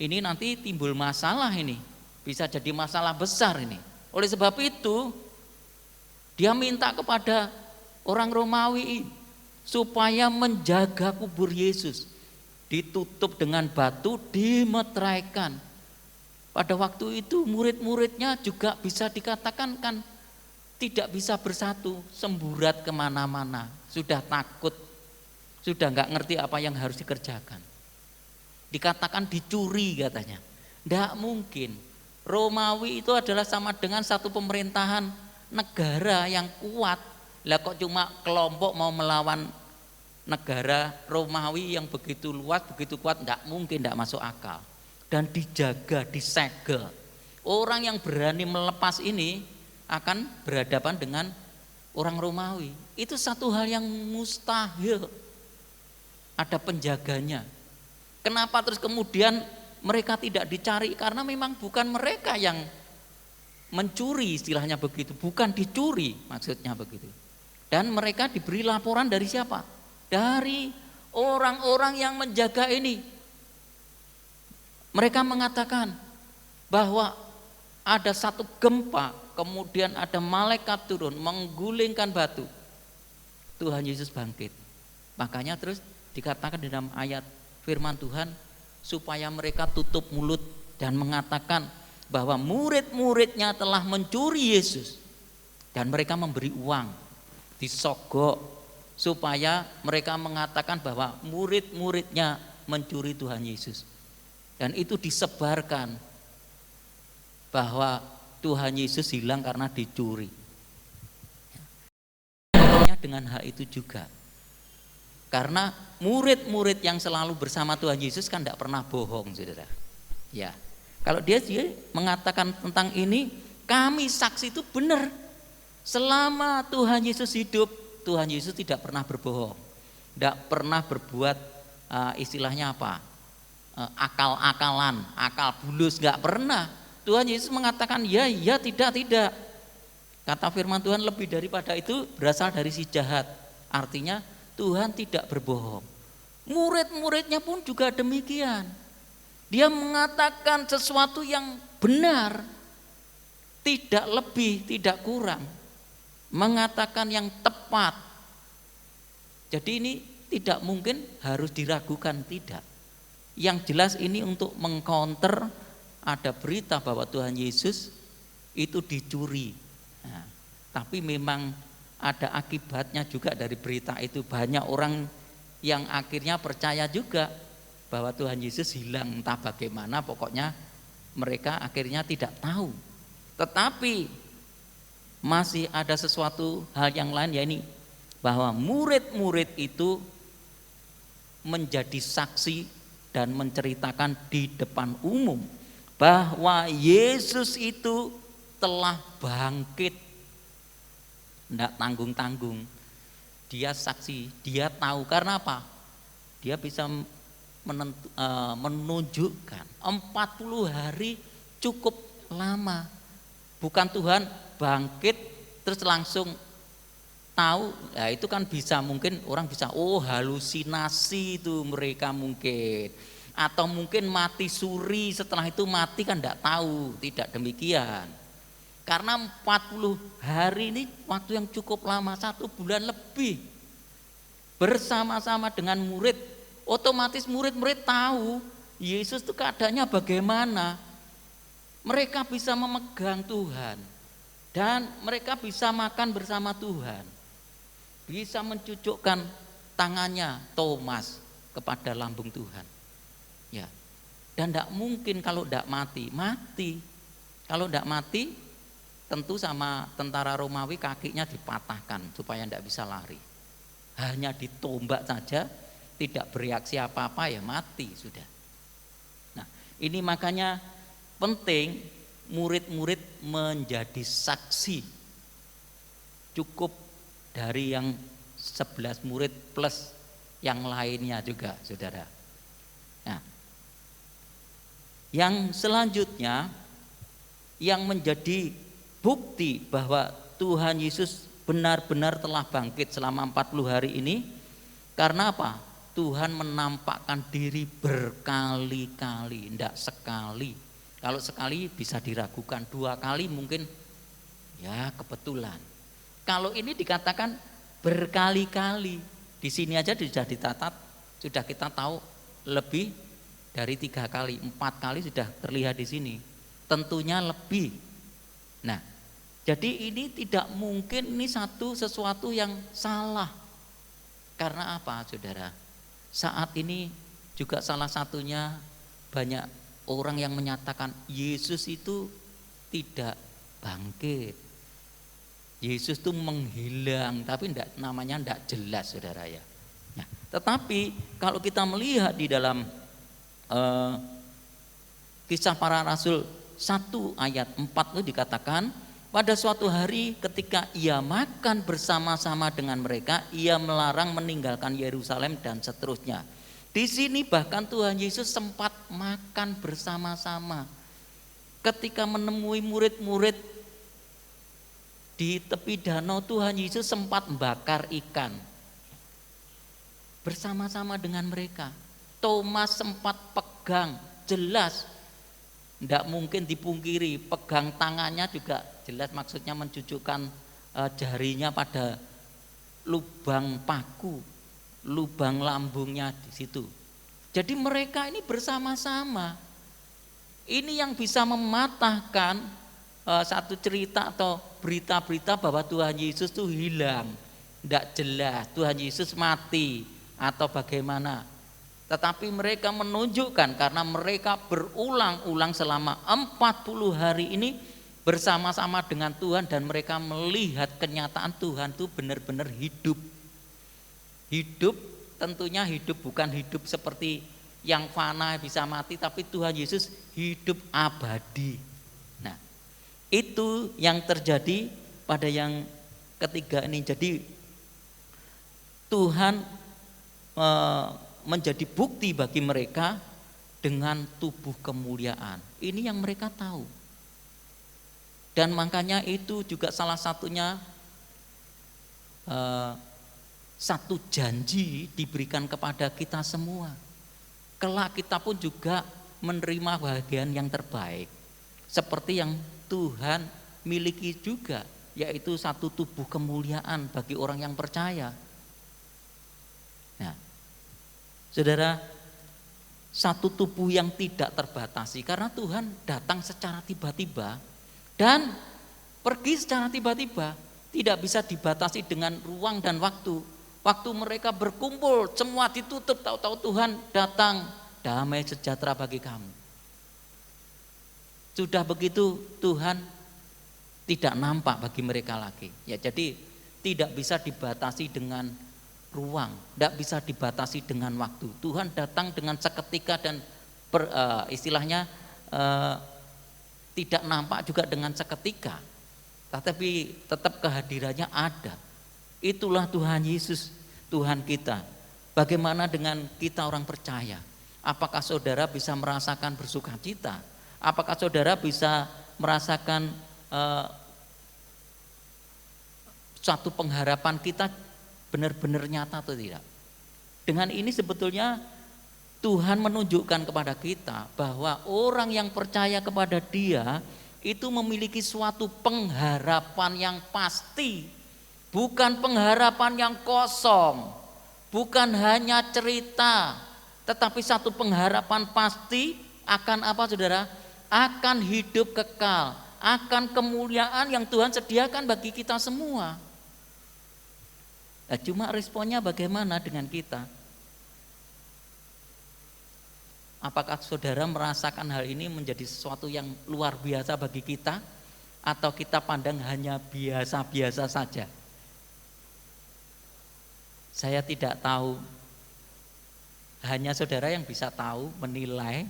ini nanti timbul masalah ini, bisa jadi masalah besar ini. Oleh sebab itu dia minta kepada orang Romawi supaya menjaga kubur Yesus, ditutup dengan batu, dimeteraikan. Pada waktu itu murid-muridnya juga bisa dikatakan kan tidak bisa bersatu, semburat kemana-mana, sudah takut, sudah nggak ngerti apa yang harus dikerjakan. Dikatakan dicuri katanya. Nggak mungkin. Romawi itu adalah sama dengan satu pemerintahan negara yang kuat. Lah kok cuma kelompok mau melawan negara Romawi yang begitu luas, begitu kuat, nggak mungkin, nggak masuk akal. Dan dijaga, disegel. Orang yang berani melepas ini akan berhadapan dengan orang Romawi. Itu satu hal yang mustahil. Ada penjaganya. Kenapa terus kemudian mereka tidak dicari? Karena memang bukan mereka yang mencuri, istilahnya begitu, bukan dicuri, maksudnya begitu. Dan mereka diberi laporan dari siapa? Dari orang-orang yang menjaga ini. Mereka mengatakan bahwa ada satu gempa, kemudian ada malaikat turun menggulingkan batu. Tuhan Yesus bangkit. Makanya terus dikatakan di dalam ayat firman Tuhan supaya mereka tutup mulut dan mengatakan bahwa murid-muridnya telah mencuri Yesus, dan mereka memberi uang disogok supaya mereka mengatakan bahwa murid-muridnya mencuri Tuhan Yesus. Dan itu disebarkan bahwa Tuhan Yesus hilang karena dicuri. Dengan hal itu juga, karena murid-murid yang selalu bersama Tuhan Yesus kan tidak pernah bohong, saudara. Ya, kalau dia mengatakan tentang ini, kami saksi itu benar. Selama Tuhan Yesus hidup, Tuhan Yesus tidak pernah berbohong, tidak pernah berbuat istilahnya apa, akal-akalan, akal bulus, nggak pernah. Tuhan Yesus mengatakan ya, tidak. Kata firman Tuhan lebih daripada itu berasal dari si jahat. Artinya Tuhan tidak berbohong. Murid-muridnya pun juga demikian. Dia mengatakan sesuatu yang benar, tidak lebih, tidak kurang. Mengatakan yang tepat. Jadi ini tidak mungkin harus diragukan, tidak. Yang jelas ini untuk mengcounter ada berita bahwa Tuhan Yesus itu dicuri. Nah, tapi memang ada akibatnya juga dari berita itu. Banyak orang yang akhirnya percaya juga bahwa Tuhan Yesus hilang, entah bagaimana, pokoknya mereka akhirnya tidak tahu. Tetapi masih ada sesuatu hal yang lain, ya ini bahwa murid-murid itu menjadi saksi dan menceritakan di depan umum bahwa Yesus itu telah bangkit. Tidak tanggung-tanggung, dia saksi, dia tahu. Karena apa? Dia bisa menunjukkan 40 hari cukup lama. Bukan Tuhan bangkit terus langsung tahu. Ya itu kan bisa, mungkin orang bisa halusinasi itu mereka mungkin, atau mungkin mati suri, setelah itu mati kan tidak tahu. Tidak demikian. Karena 40 hari ini waktu yang cukup lama, 1 bulan lebih bersama-sama dengan murid. Otomatis murid-murid tahu Yesus itu keadaannya bagaimana. Mereka bisa memegang Tuhan dan mereka bisa makan bersama Tuhan, bisa mencucukkan tangannya Thomas kepada lambung Tuhan. Ya, dan tidak mungkin kalau tidak mati. Kalau tidak mati, tentu sama tentara Romawi kakinya dipatahkan supaya tidak bisa lari. Hanya ditombak saja, tidak bereaksi apa-apa, ya mati sudah. Nah, Ini makanya penting murid-murid menjadi saksi. Cukup dari yang 11 murid plus yang lainnya juga, saudara. Nah, yang selanjutnya yang menjadi bukti bahwa Tuhan Yesus benar-benar telah bangkit selama 40 hari ini, karena apa? Tuhan menampakkan diri berkali-kali, tidak sekali. Kalau sekali bisa diragukan, 2 kali mungkin ya kebetulan. Kalau ini dikatakan berkali-kali, di sini aja sudah ditatat, sudah kita tahu lebih dari 3 kali, 4 kali sudah terlihat di sini. Tentunya lebih. Nah, jadi ini tidak mungkin ini sesuatu yang salah. Karena apa, saudara? Saat ini juga salah satunya banyak orang yang menyatakan Yesus itu tidak bangkit. Yesus itu menghilang, tapi namanya tidak jelas, saudara ya. Nah, tetapi kalau kita melihat di dalam Kisah Para Rasul 1 ayat 4 itu dikatakan, pada suatu hari ketika ia makan bersama-sama dengan mereka, ia melarang meninggalkan Yerusalem dan seterusnya. Di sini bahkan Tuhan Yesus sempat makan bersama-sama. Ketika menemui murid-murid di tepi danau, Tuhan Yesus sempat membakar ikan bersama-sama dengan mereka. Thomas sempat pegang, jelas tidak mungkin dipungkiri, pegang tangannya juga jelas maksudnya mencucukkan jarinya pada lubang paku, lubang lambungnya di situ. Jadi mereka ini bersama-sama. Ini yang bisa mematahkan satu cerita atau berita-berita bahwa Tuhan Yesus itu hilang, tidak jelas, Tuhan Yesus mati atau bagaimana. Tetapi mereka menunjukkan karena mereka berulang-ulang selama 40 hari ini bersama-sama dengan Tuhan, dan mereka melihat kenyataan Tuhan itu benar-benar hidup. Hidup tentunya hidup bukan hidup seperti yang fana bisa mati, tapi Tuhan Yesus hidup abadi. Nah, itu yang terjadi pada yang ketiga ini. Jadi Tuhan menjadi bukti bagi mereka dengan tubuh kemuliaan. Ini yang mereka tahu. Dan makanya itu juga salah satunya satu janji diberikan kepada kita semua. Kelak kita pun juga menerima bagian yang terbaik, seperti yang Tuhan miliki juga, yaitu satu tubuh kemuliaan bagi orang yang percaya. Nah, saudara, satu tubuh yang tidak terbatasi, karena Tuhan datang secara tiba-tiba dan pergi secara tiba-tiba, tidak bisa dibatasi dengan ruang dan waktu. Waktu mereka berkumpul, semua ditutup, tahu-tahu Tuhan datang, damai sejahtera bagi kamu. Sudah begitu Tuhan tidak nampak bagi mereka lagi. Ya, jadi tidak bisa dibatasi dengan ruang, tidak bisa dibatasi dengan waktu. Tuhan datang dengan seketika dan istilahnya tidak nampak juga dengan seketika, tetapi tetap kehadirannya ada. Itulah Tuhan Yesus, Tuhan kita. Bagaimana dengan kita orang percaya? Apakah saudara bisa merasakan bersukacita? Apakah saudara bisa merasakan suatu pengharapan kita benar-benar nyata atau tidak? Dengan ini sebetulnya Tuhan menunjukkan kepada kita bahwa orang yang percaya kepada Dia itu memiliki suatu pengharapan yang pasti. Bukan pengharapan yang kosong, bukan hanya cerita, tetapi satu pengharapan pasti akan apa, saudara? Akan hidup kekal, akan kemuliaan yang Tuhan sediakan bagi kita semua. Nah, cuma responnya bagaimana dengan kita? Apakah saudara merasakan hal ini menjadi sesuatu yang luar biasa bagi kita, atau kita pandang hanya biasa-biasa saja? Saya tidak tahu, hanya saudara yang bisa tahu, menilai.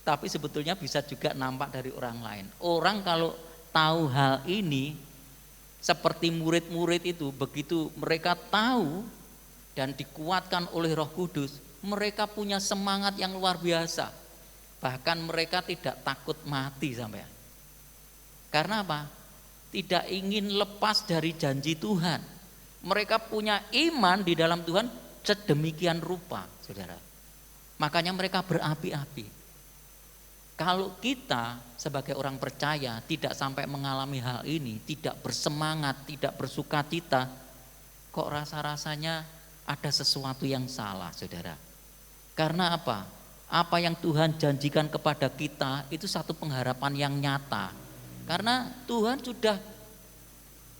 tapi sebetulnya bisa juga nampak dari orang lain. Orang kalau tahu hal ini, seperti murid-murid itu, begitu mereka tahu dan dikuatkan oleh Roh Kudus, mereka punya semangat yang luar biasa. Bahkan mereka tidak takut mati sampai. Karena apa? Tidak ingin lepas dari janji Tuhan. Mereka punya iman di dalam Tuhan sedemikian rupa, saudara. Makanya mereka berapi-api. Kalau kita sebagai orang percaya tidak sampai mengalami hal ini, tidak bersemangat, tidak bersukacita, kok rasa-rasanya ada sesuatu yang salah, saudara. Karena apa? Apa yang Tuhan janjikan kepada kita itu satu pengharapan yang nyata. Karena Tuhan sudah,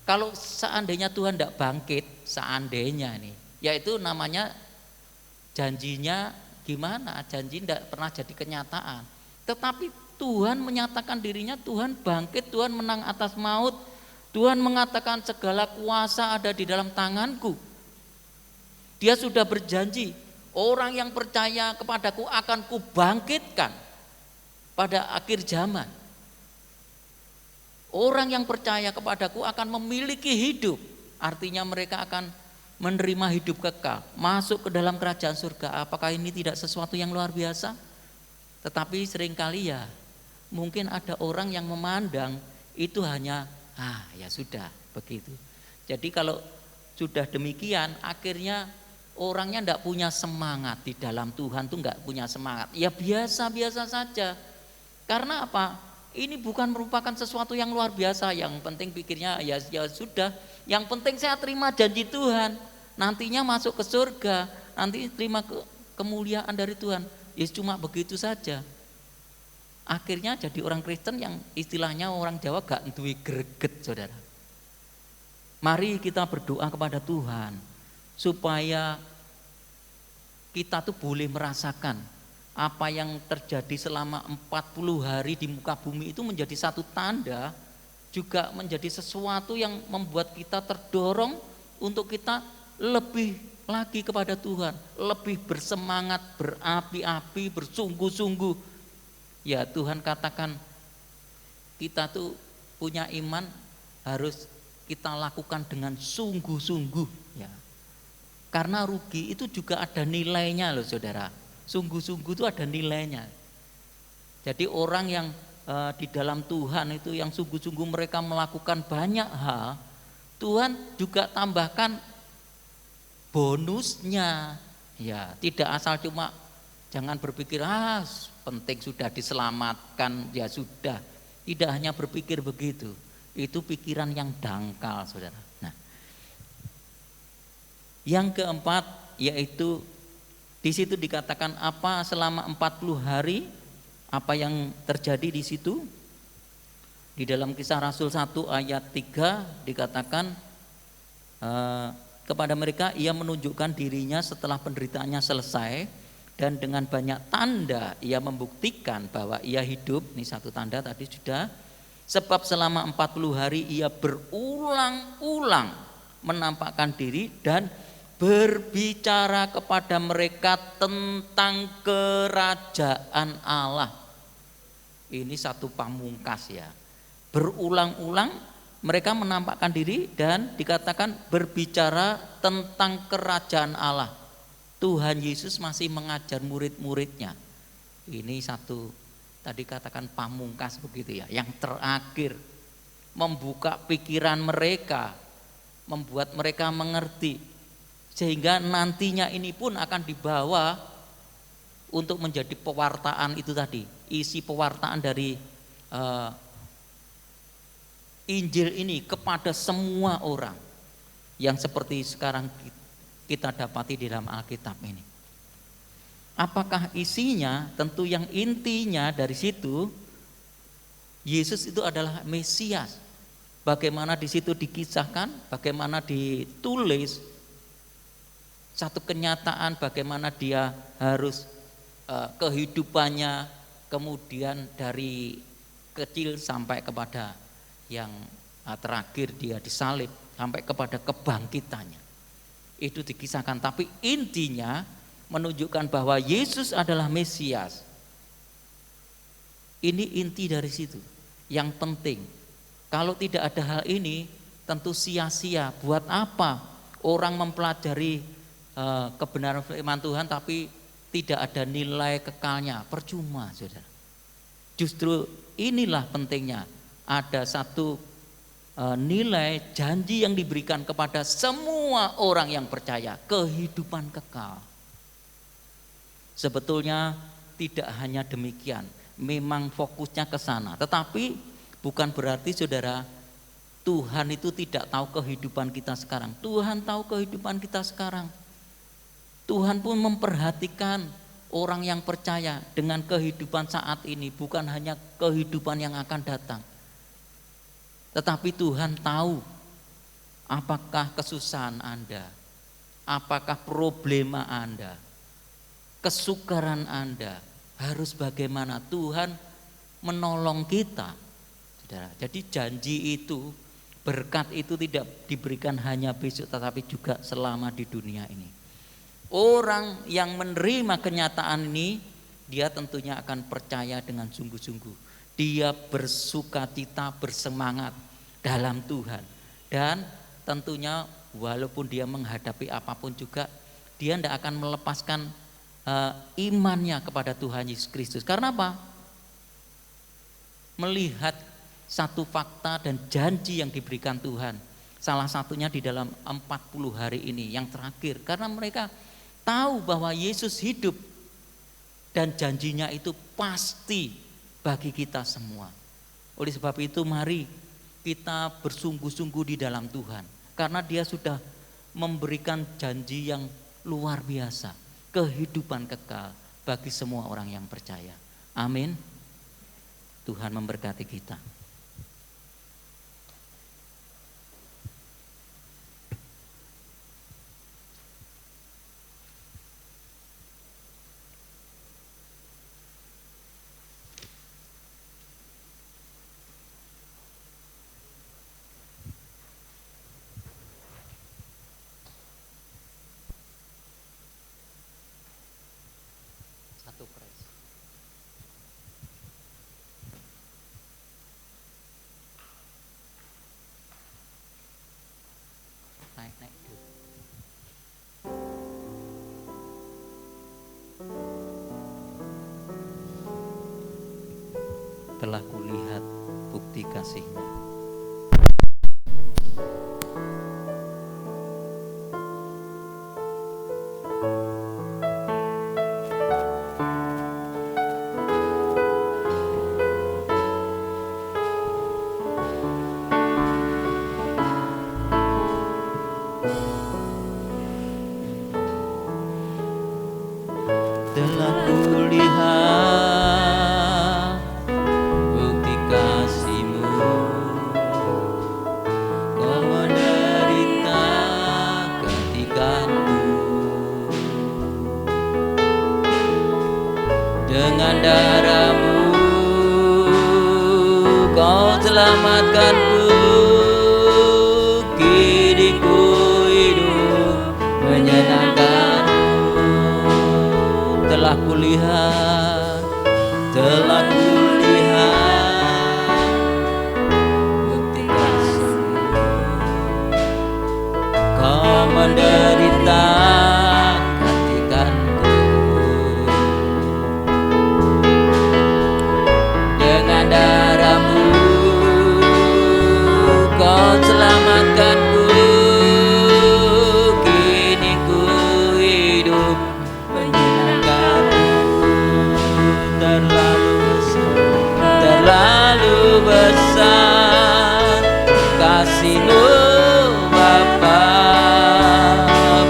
kalau seandainya Tuhan tidak bangkit, seandainya nih, yaitu namanya janjinya gimana? Janji tidak pernah jadi kenyataan. Tetapi Tuhan menyatakan dirinya, Tuhan bangkit, Tuhan menang atas maut. Tuhan mengatakan segala kuasa ada di dalam tanganku. Dia sudah berjanji, orang yang percaya kepadaku akan kubangkitkan pada akhir zaman. Orang yang percaya kepadaku akan memiliki hidup. Artinya mereka akan menerima hidup kekal, masuk ke dalam kerajaan surga. Apakah ini tidak sesuatu yang luar biasa? Tetapi seringkali ya mungkin ada orang yang memandang itu hanya ya sudah begitu. Jadi kalau sudah demikian akhirnya orangnya tidak punya semangat di dalam Tuhan, tuh nggak punya semangat. Ya biasa-biasa saja. Karena apa? Ini bukan merupakan sesuatu yang luar biasa. Yang penting pikirnya ya sudah. Yang penting saya terima janji Tuhan. Nantinya masuk ke surga, nanti terima kemuliaan dari Tuhan. Ya cuma begitu saja. Akhirnya jadi orang Kristen yang istilahnya orang Jawa gak duwe greget, saudara. Mari kita berdoa kepada Tuhan supaya kita tuh boleh merasakan apa yang terjadi selama 40 hari di muka bumi itu menjadi satu tanda, juga menjadi sesuatu yang membuat kita terdorong untuk kita lebih lagi kepada Tuhan, lebih bersemangat, berapi-api, bersungguh-sungguh. Ya Tuhan katakan kita tuh punya iman harus kita lakukan dengan sungguh-sungguh ya. Karena rugi itu juga ada nilainya loh saudara. Sungguh-sungguh itu ada nilainya. Jadi orang yang di dalam Tuhan itu yang sungguh-sungguh mereka melakukan banyak hal, Tuhan juga tambahkan bonusnya. Ya, tidak asal cuma jangan berpikir penting sudah diselamatkan ya sudah. Tidak hanya berpikir begitu. Itu pikiran yang dangkal, saudara. Nah, yang keempat yaitu di situ dikatakan apa selama 40 hari apa yang terjadi di situ. Di dalam Kisah Rasul 1 ayat 3 dikatakan kepada mereka ia menunjukkan dirinya setelah penderitaannya selesai dan dengan banyak tanda ia membuktikan bahwa ia hidup. Ini satu tanda tadi sudah. Sebab selama 40 hari ia berulang-ulang menampakkan diri dan berbicara kepada mereka tentang kerajaan Allah. Ini satu pamungkas ya. Berulang-ulang mereka menampakkan diri dan dikatakan berbicara tentang kerajaan Allah. Tuhan Yesus masih mengajar murid-muridnya. Ini satu tadi katakan pamungkas begitu ya. Yang terakhir membuka pikiran mereka, membuat mereka mengerti. Sehingga nantinya ini pun akan dibawa untuk menjadi pewartaan itu tadi. Isi pewartaan dari Injil ini kepada semua orang yang seperti sekarang kita dapati di dalam Alkitab ini. Apakah isinya? Tentu yang intinya dari situ Yesus itu adalah Mesias. Bagaimana di situ dikisahkan, bagaimana ditulis satu kenyataan bagaimana dia harus kehidupannya kemudian dari kecil sampai kepada yang terakhir dia disalib sampai kepada kebangkitannya. Itu dikisahkan, tapi intinya menunjukkan bahwa Yesus adalah Mesias. Ini inti dari situ. Yang penting, kalau tidak ada hal ini, tentu sia-sia. Buat apa orang mempelajari kebenaran firman Tuhan tapi tidak ada nilai kekalnya? Percuma, saudara. Justru inilah pentingnya. Ada satu nilai janji yang diberikan kepada semua orang yang percaya, kehidupan kekal. Sebetulnya tidak hanya demikian, memang fokusnya ke sana. Tetapi bukan berarti saudara, Tuhan itu tidak tahu kehidupan kita sekarang. Tuhan tahu kehidupan kita sekarang. Tuhan pun memperhatikan orang yang percaya dengan kehidupan saat ini, bukan hanya kehidupan yang akan datang. Tetapi Tuhan tahu apakah kesusahan Anda, apakah problema Anda, kesukaran Anda, harus bagaimana Tuhan menolong kita. Saudara, jadi janji itu, berkat itu tidak diberikan hanya besok tetapi juga selama di dunia ini. Orang yang menerima kenyataan ini, dia tentunya akan percaya dengan sungguh-sungguh. Dia bersukacita, bersemangat dalam Tuhan. Dan tentunya walaupun dia menghadapi apapun juga, dia tidak akan melepaskan imannya kepada Tuhan Yesus Kristus. Karena apa? Melihat satu fakta dan janji yang diberikan Tuhan. Salah satunya di dalam 40 hari ini yang terakhir. Karena mereka tahu bahwa Yesus hidup dan janjinya itu pasti bagi kita semua. Oleh sebab itu mari kita bersungguh-sungguh di dalam Tuhan. Karena dia sudah memberikan janji yang luar biasa. Kehidupan kekal bagi semua orang yang percaya. Amin. Tuhan memberkati kita. Naik dulu. Telah kulihat bukti kasih-Nya. Telah kulihat bukti kasih-Mu, Kau menderita gantikanku. Dengan darah-Mu Kau selamatkanku. Kini ku hidup menyenangkan. Telah kulihat bukti kasih-Mu, Kau menderita gantikanku. Dengan darah-Mu Kau selamatkanku. Kini ku hidup terlalu besar kasih-Mu Bapa,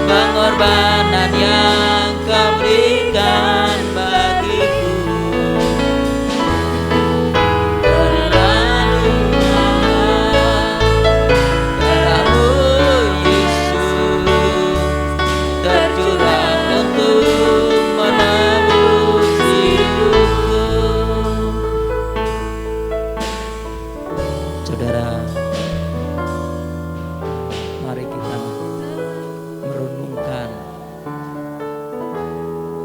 pengorbanan yang Kau berikan bagiku. Terlalu mahal darah-Mu Yesus tercurah untuk menebus hidupku. Saudara, mari kita merenungkan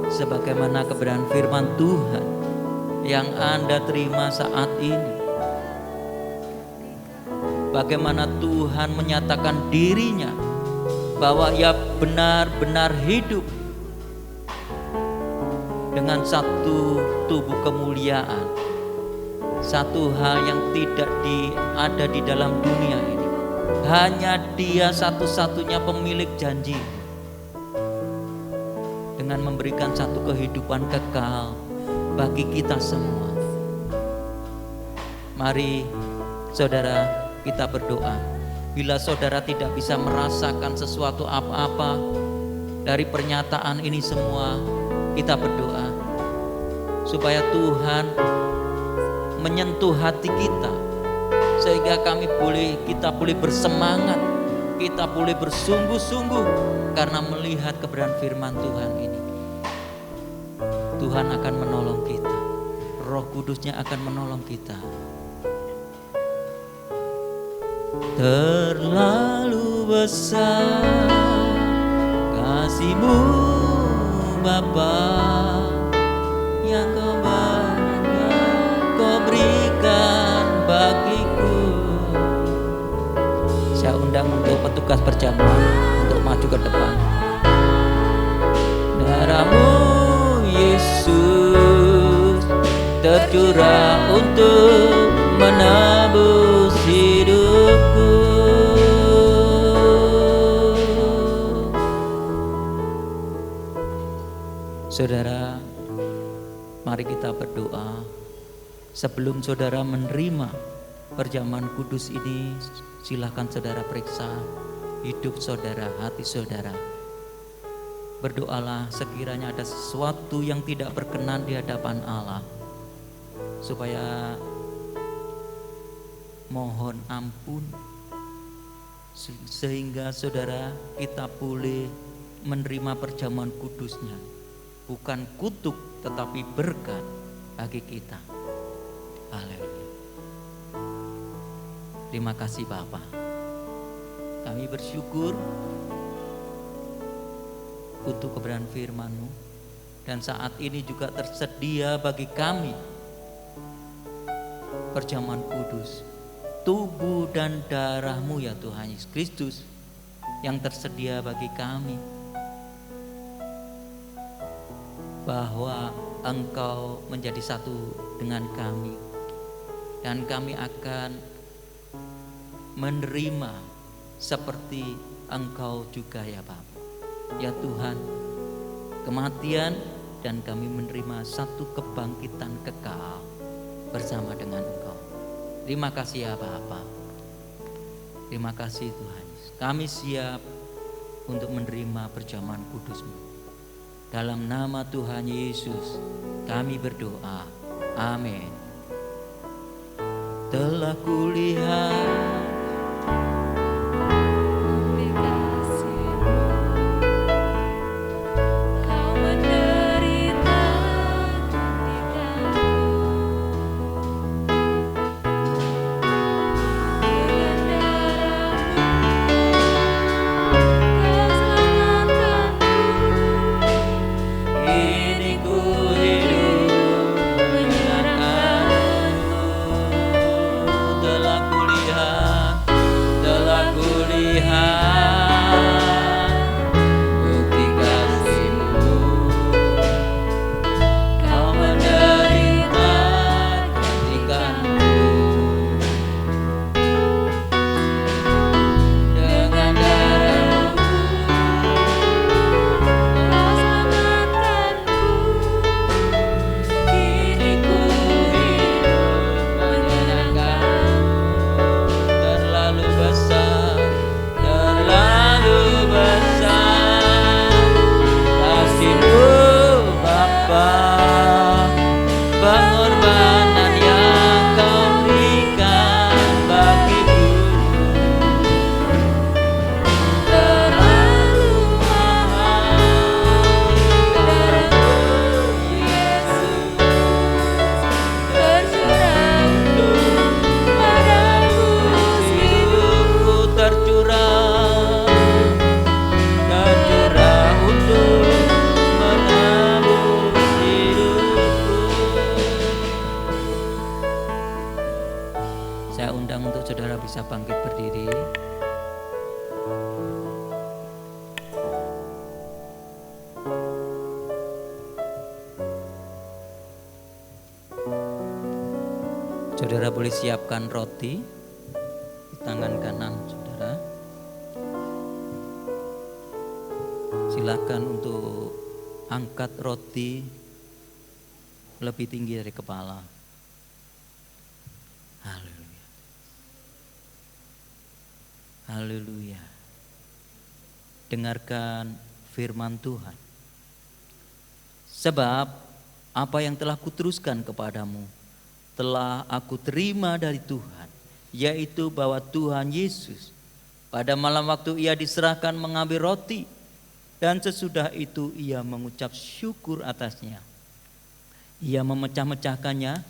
sebagaimana kebenaran firman Tuhan yang Anda terima saat ini. Bagaimana Tuhan menyatakan dirinya bahwa Ia benar-benar hidup dengan satu tubuh kemuliaan, satu hal yang tidak ada di dalam dunia ini. Hanya Dia satu-satunya pemilik janji, dengan memberikan satu kehidupan kekal bagi kita semua. Mari saudara, kita berdoa. Bila saudara tidak bisa merasakan sesuatu apa-apa dari pernyataan ini semua, kita berdoa supaya Tuhan menyentuh hati kita, sehingga kita boleh bersemangat, kita boleh bersungguh-sungguh karena melihat kebenaran firman Tuhan ini. Tuhan akan menolong kita, Roh Kudusnya akan menolong kita. Terlalu besar kasih-Mu Bapa, yang Kau berikan bagiku. Saya undang untuk petugas perjamuan untuk maju ke depan. Darah-Mu Yesus tercurah untuk menebus hidupku. Saudara, mari kita berdoa. Sebelum saudara menerima perjamuan kudus ini, silakan saudara periksa hidup saudara, hati saudara. Berdoalah sekiranya ada sesuatu yang tidak berkenan di hadapan Allah, supaya mohon ampun, sehingga saudara kita boleh menerima perjamuan kudusnya, bukan kutuk tetapi berkat bagi kita. Haleluya. Terima kasih Bapa. Kami bersyukur untuk kebenaran firman-Mu, dan saat ini juga tersedia bagi kami perjamuan kudus, tubuh dan darah-Mu ya Tuhan Yesus Kristus, yang tersedia bagi kami, bahwa Engkau menjadi satu dengan kami, dan kami akan menerima seperti Engkau juga ya Bapa. Ya Tuhan, kematian, dan kami menerima satu kebangkitan kekal bersama dengan Engkau. Terima kasih ya Bapa. Terima kasih Tuhan. Kami siap untuk menerima perjamuan kudus-Mu. Dalam nama Tuhan Yesus kami berdoa. Amin. Telah kulihat telah kulihat Saya undang untuk saudara bisa bangkit berdiri. Saudara boleh siapkan roti di tangan kanan saudara. Silakan untuk angkat roti lebih tinggi dari kepala. Haleluya. Haleluya. Dengarkan firman Tuhan. Sebab apa yang telah kuteruskan kepadamu telah aku terima dari Tuhan, yaitu bahwa Tuhan Yesus pada malam waktu ia diserahkan mengambil roti, dan sesudah itu ia mengucap syukur atasnya. Ia memecah-mecahkannya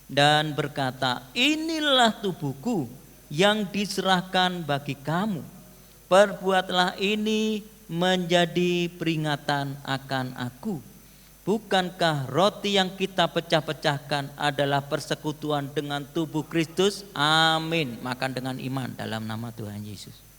dan berkata, inilah tubuhku yang diserahkan bagi kamu. Perbuatlah ini menjadi peringatan akan aku. Bukankah roti yang kita pecah-pecahkan adalah persekutuan dengan tubuh Kristus? Amin. Makan dengan iman dalam nama Tuhan Yesus.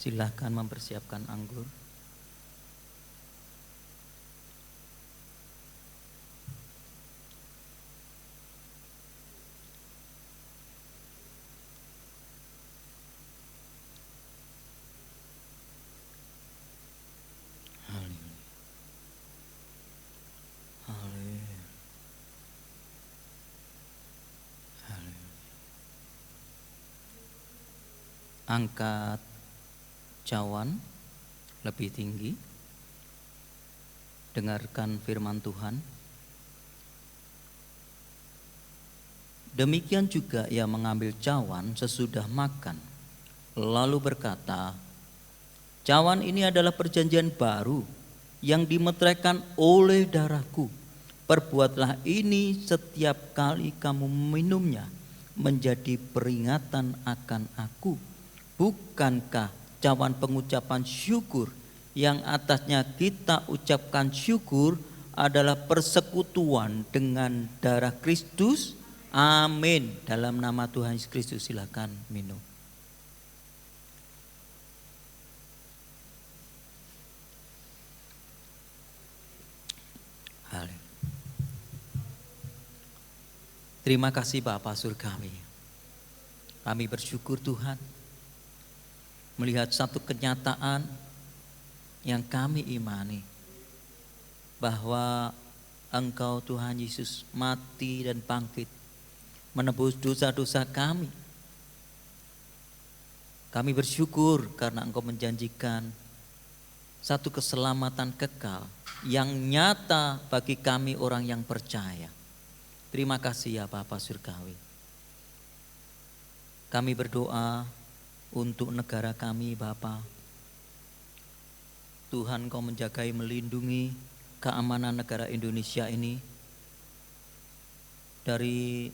Silahkan mempersiapkan anggur. Haleluya. Haleluya. Haleluya. Angkat cawan lebih tinggi. Dengarkan firman Tuhan. Demikian juga ia mengambil cawan sesudah makan, lalu berkata, cawan ini adalah perjanjian baru yang dimeteraikan oleh darahku. Perbuatlah ini setiap kali kamu meminumnya menjadi peringatan akan aku. Bukankah cawan pengucapan syukur yang atasnya kita ucapkan syukur adalah persekutuan dengan darah Kristus? Amin. Dalam nama Tuhan Yesus Kristus silakan minum. Haleluya. Terima kasih Bapa Surgawi. Kami bersyukur Tuhan melihat satu kenyataan yang kami imani, bahwa Engkau Tuhan Yesus mati dan bangkit menebus dosa-dosa kami. Kami bersyukur karena Engkau menjanjikan satu keselamatan kekal yang nyata bagi kami orang yang percaya. Terima kasih ya Bapa Surgawi. Kami berdoa untuk negara kami Bapa. Tuhan Kau menjagai melindungi keamanan negara Indonesia ini dari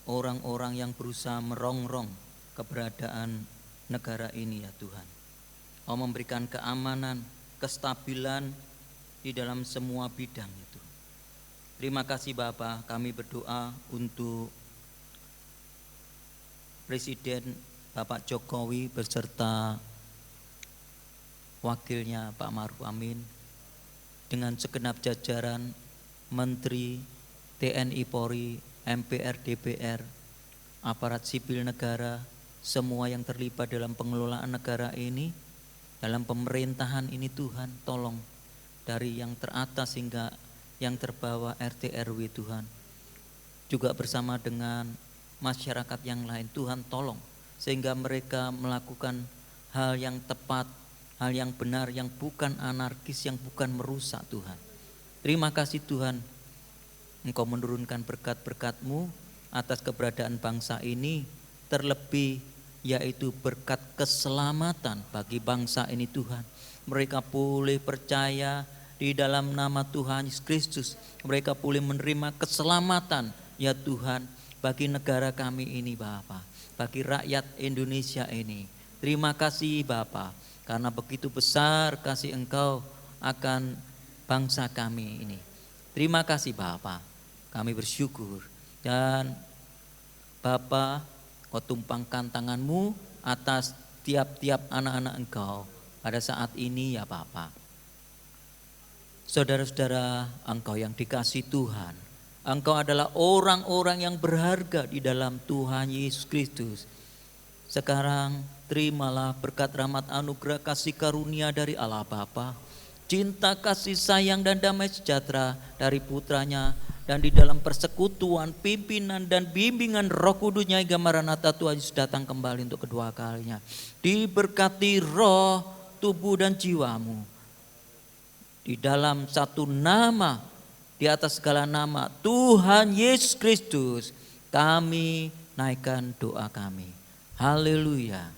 orang-orang yang berusaha merongrong keberadaan negara ini ya Tuhan. Kau memberikan keamanan, kestabilan di dalam semua bidang itu. Terima kasih Bapa, kami berdoa untuk Presiden Bapak Jokowi beserta wakilnya Pak Ma'ruf Amin dengan segenap jajaran Menteri, TNI Polri, MPR, DPR, aparat sipil negara, semua yang terlibat dalam pengelolaan negara ini, dalam pemerintahan ini Tuhan, tolong dari yang teratas hingga yang terbawah RT RW Tuhan. Juga bersama dengan masyarakat yang lain Tuhan tolong sehingga mereka melakukan hal yang tepat, hal yang benar, yang bukan anarkis, yang bukan merusak Tuhan. Terima kasih Tuhan, Engkau menurunkan berkat-berkat-Mu atas keberadaan bangsa ini, terlebih yaitu berkat keselamatan bagi bangsa ini Tuhan. Mereka boleh percaya di Di dalam nama Tuhan Yesus Kristus mereka boleh menerima keselamatan ya Tuhan bagi negara kami ini Bapa, bagi rakyat Indonesia ini. Terima kasih Bapa, karena begitu besar kasih Engkau akan bangsa kami ini. Terima kasih Bapa, kami bersyukur. Dan Bapa, Kau tumpangkan tangan-Mu atas tiap-tiap anak-anak Engkau pada saat ini ya Bapa. Saudara-saudara Engkau yang dikasihi Tuhan, Engkau adalah orang-orang yang berharga di dalam Tuhan Yesus Kristus. Sekarang terimalah berkat rahmat anugerah kasih karunia dari Allah Bapa, cinta kasih sayang dan damai sejahtera dari putranya, dan di dalam persekutuan pimpinan dan bimbingan Roh Kudusnya hingga Maranatha Tuhan Yesus datang kembali untuk kedua kalinya. Diberkati roh, tubuh dan jiwamu di dalam satu nama, di atas segala nama, Tuhan Yesus Kristus, kami naikkan doa kami. Haleluya.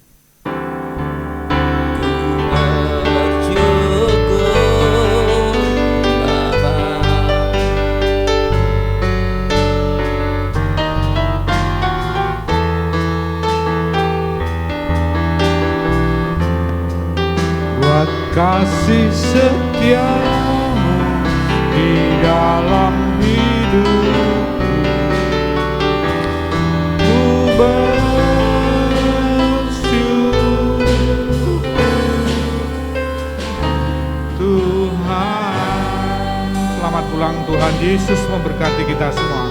Buat kasih setiamu di dalam hidupku, ku bersyukur Tuhan. Selamat pulang, Tuhan Yesus memberkati kita semua.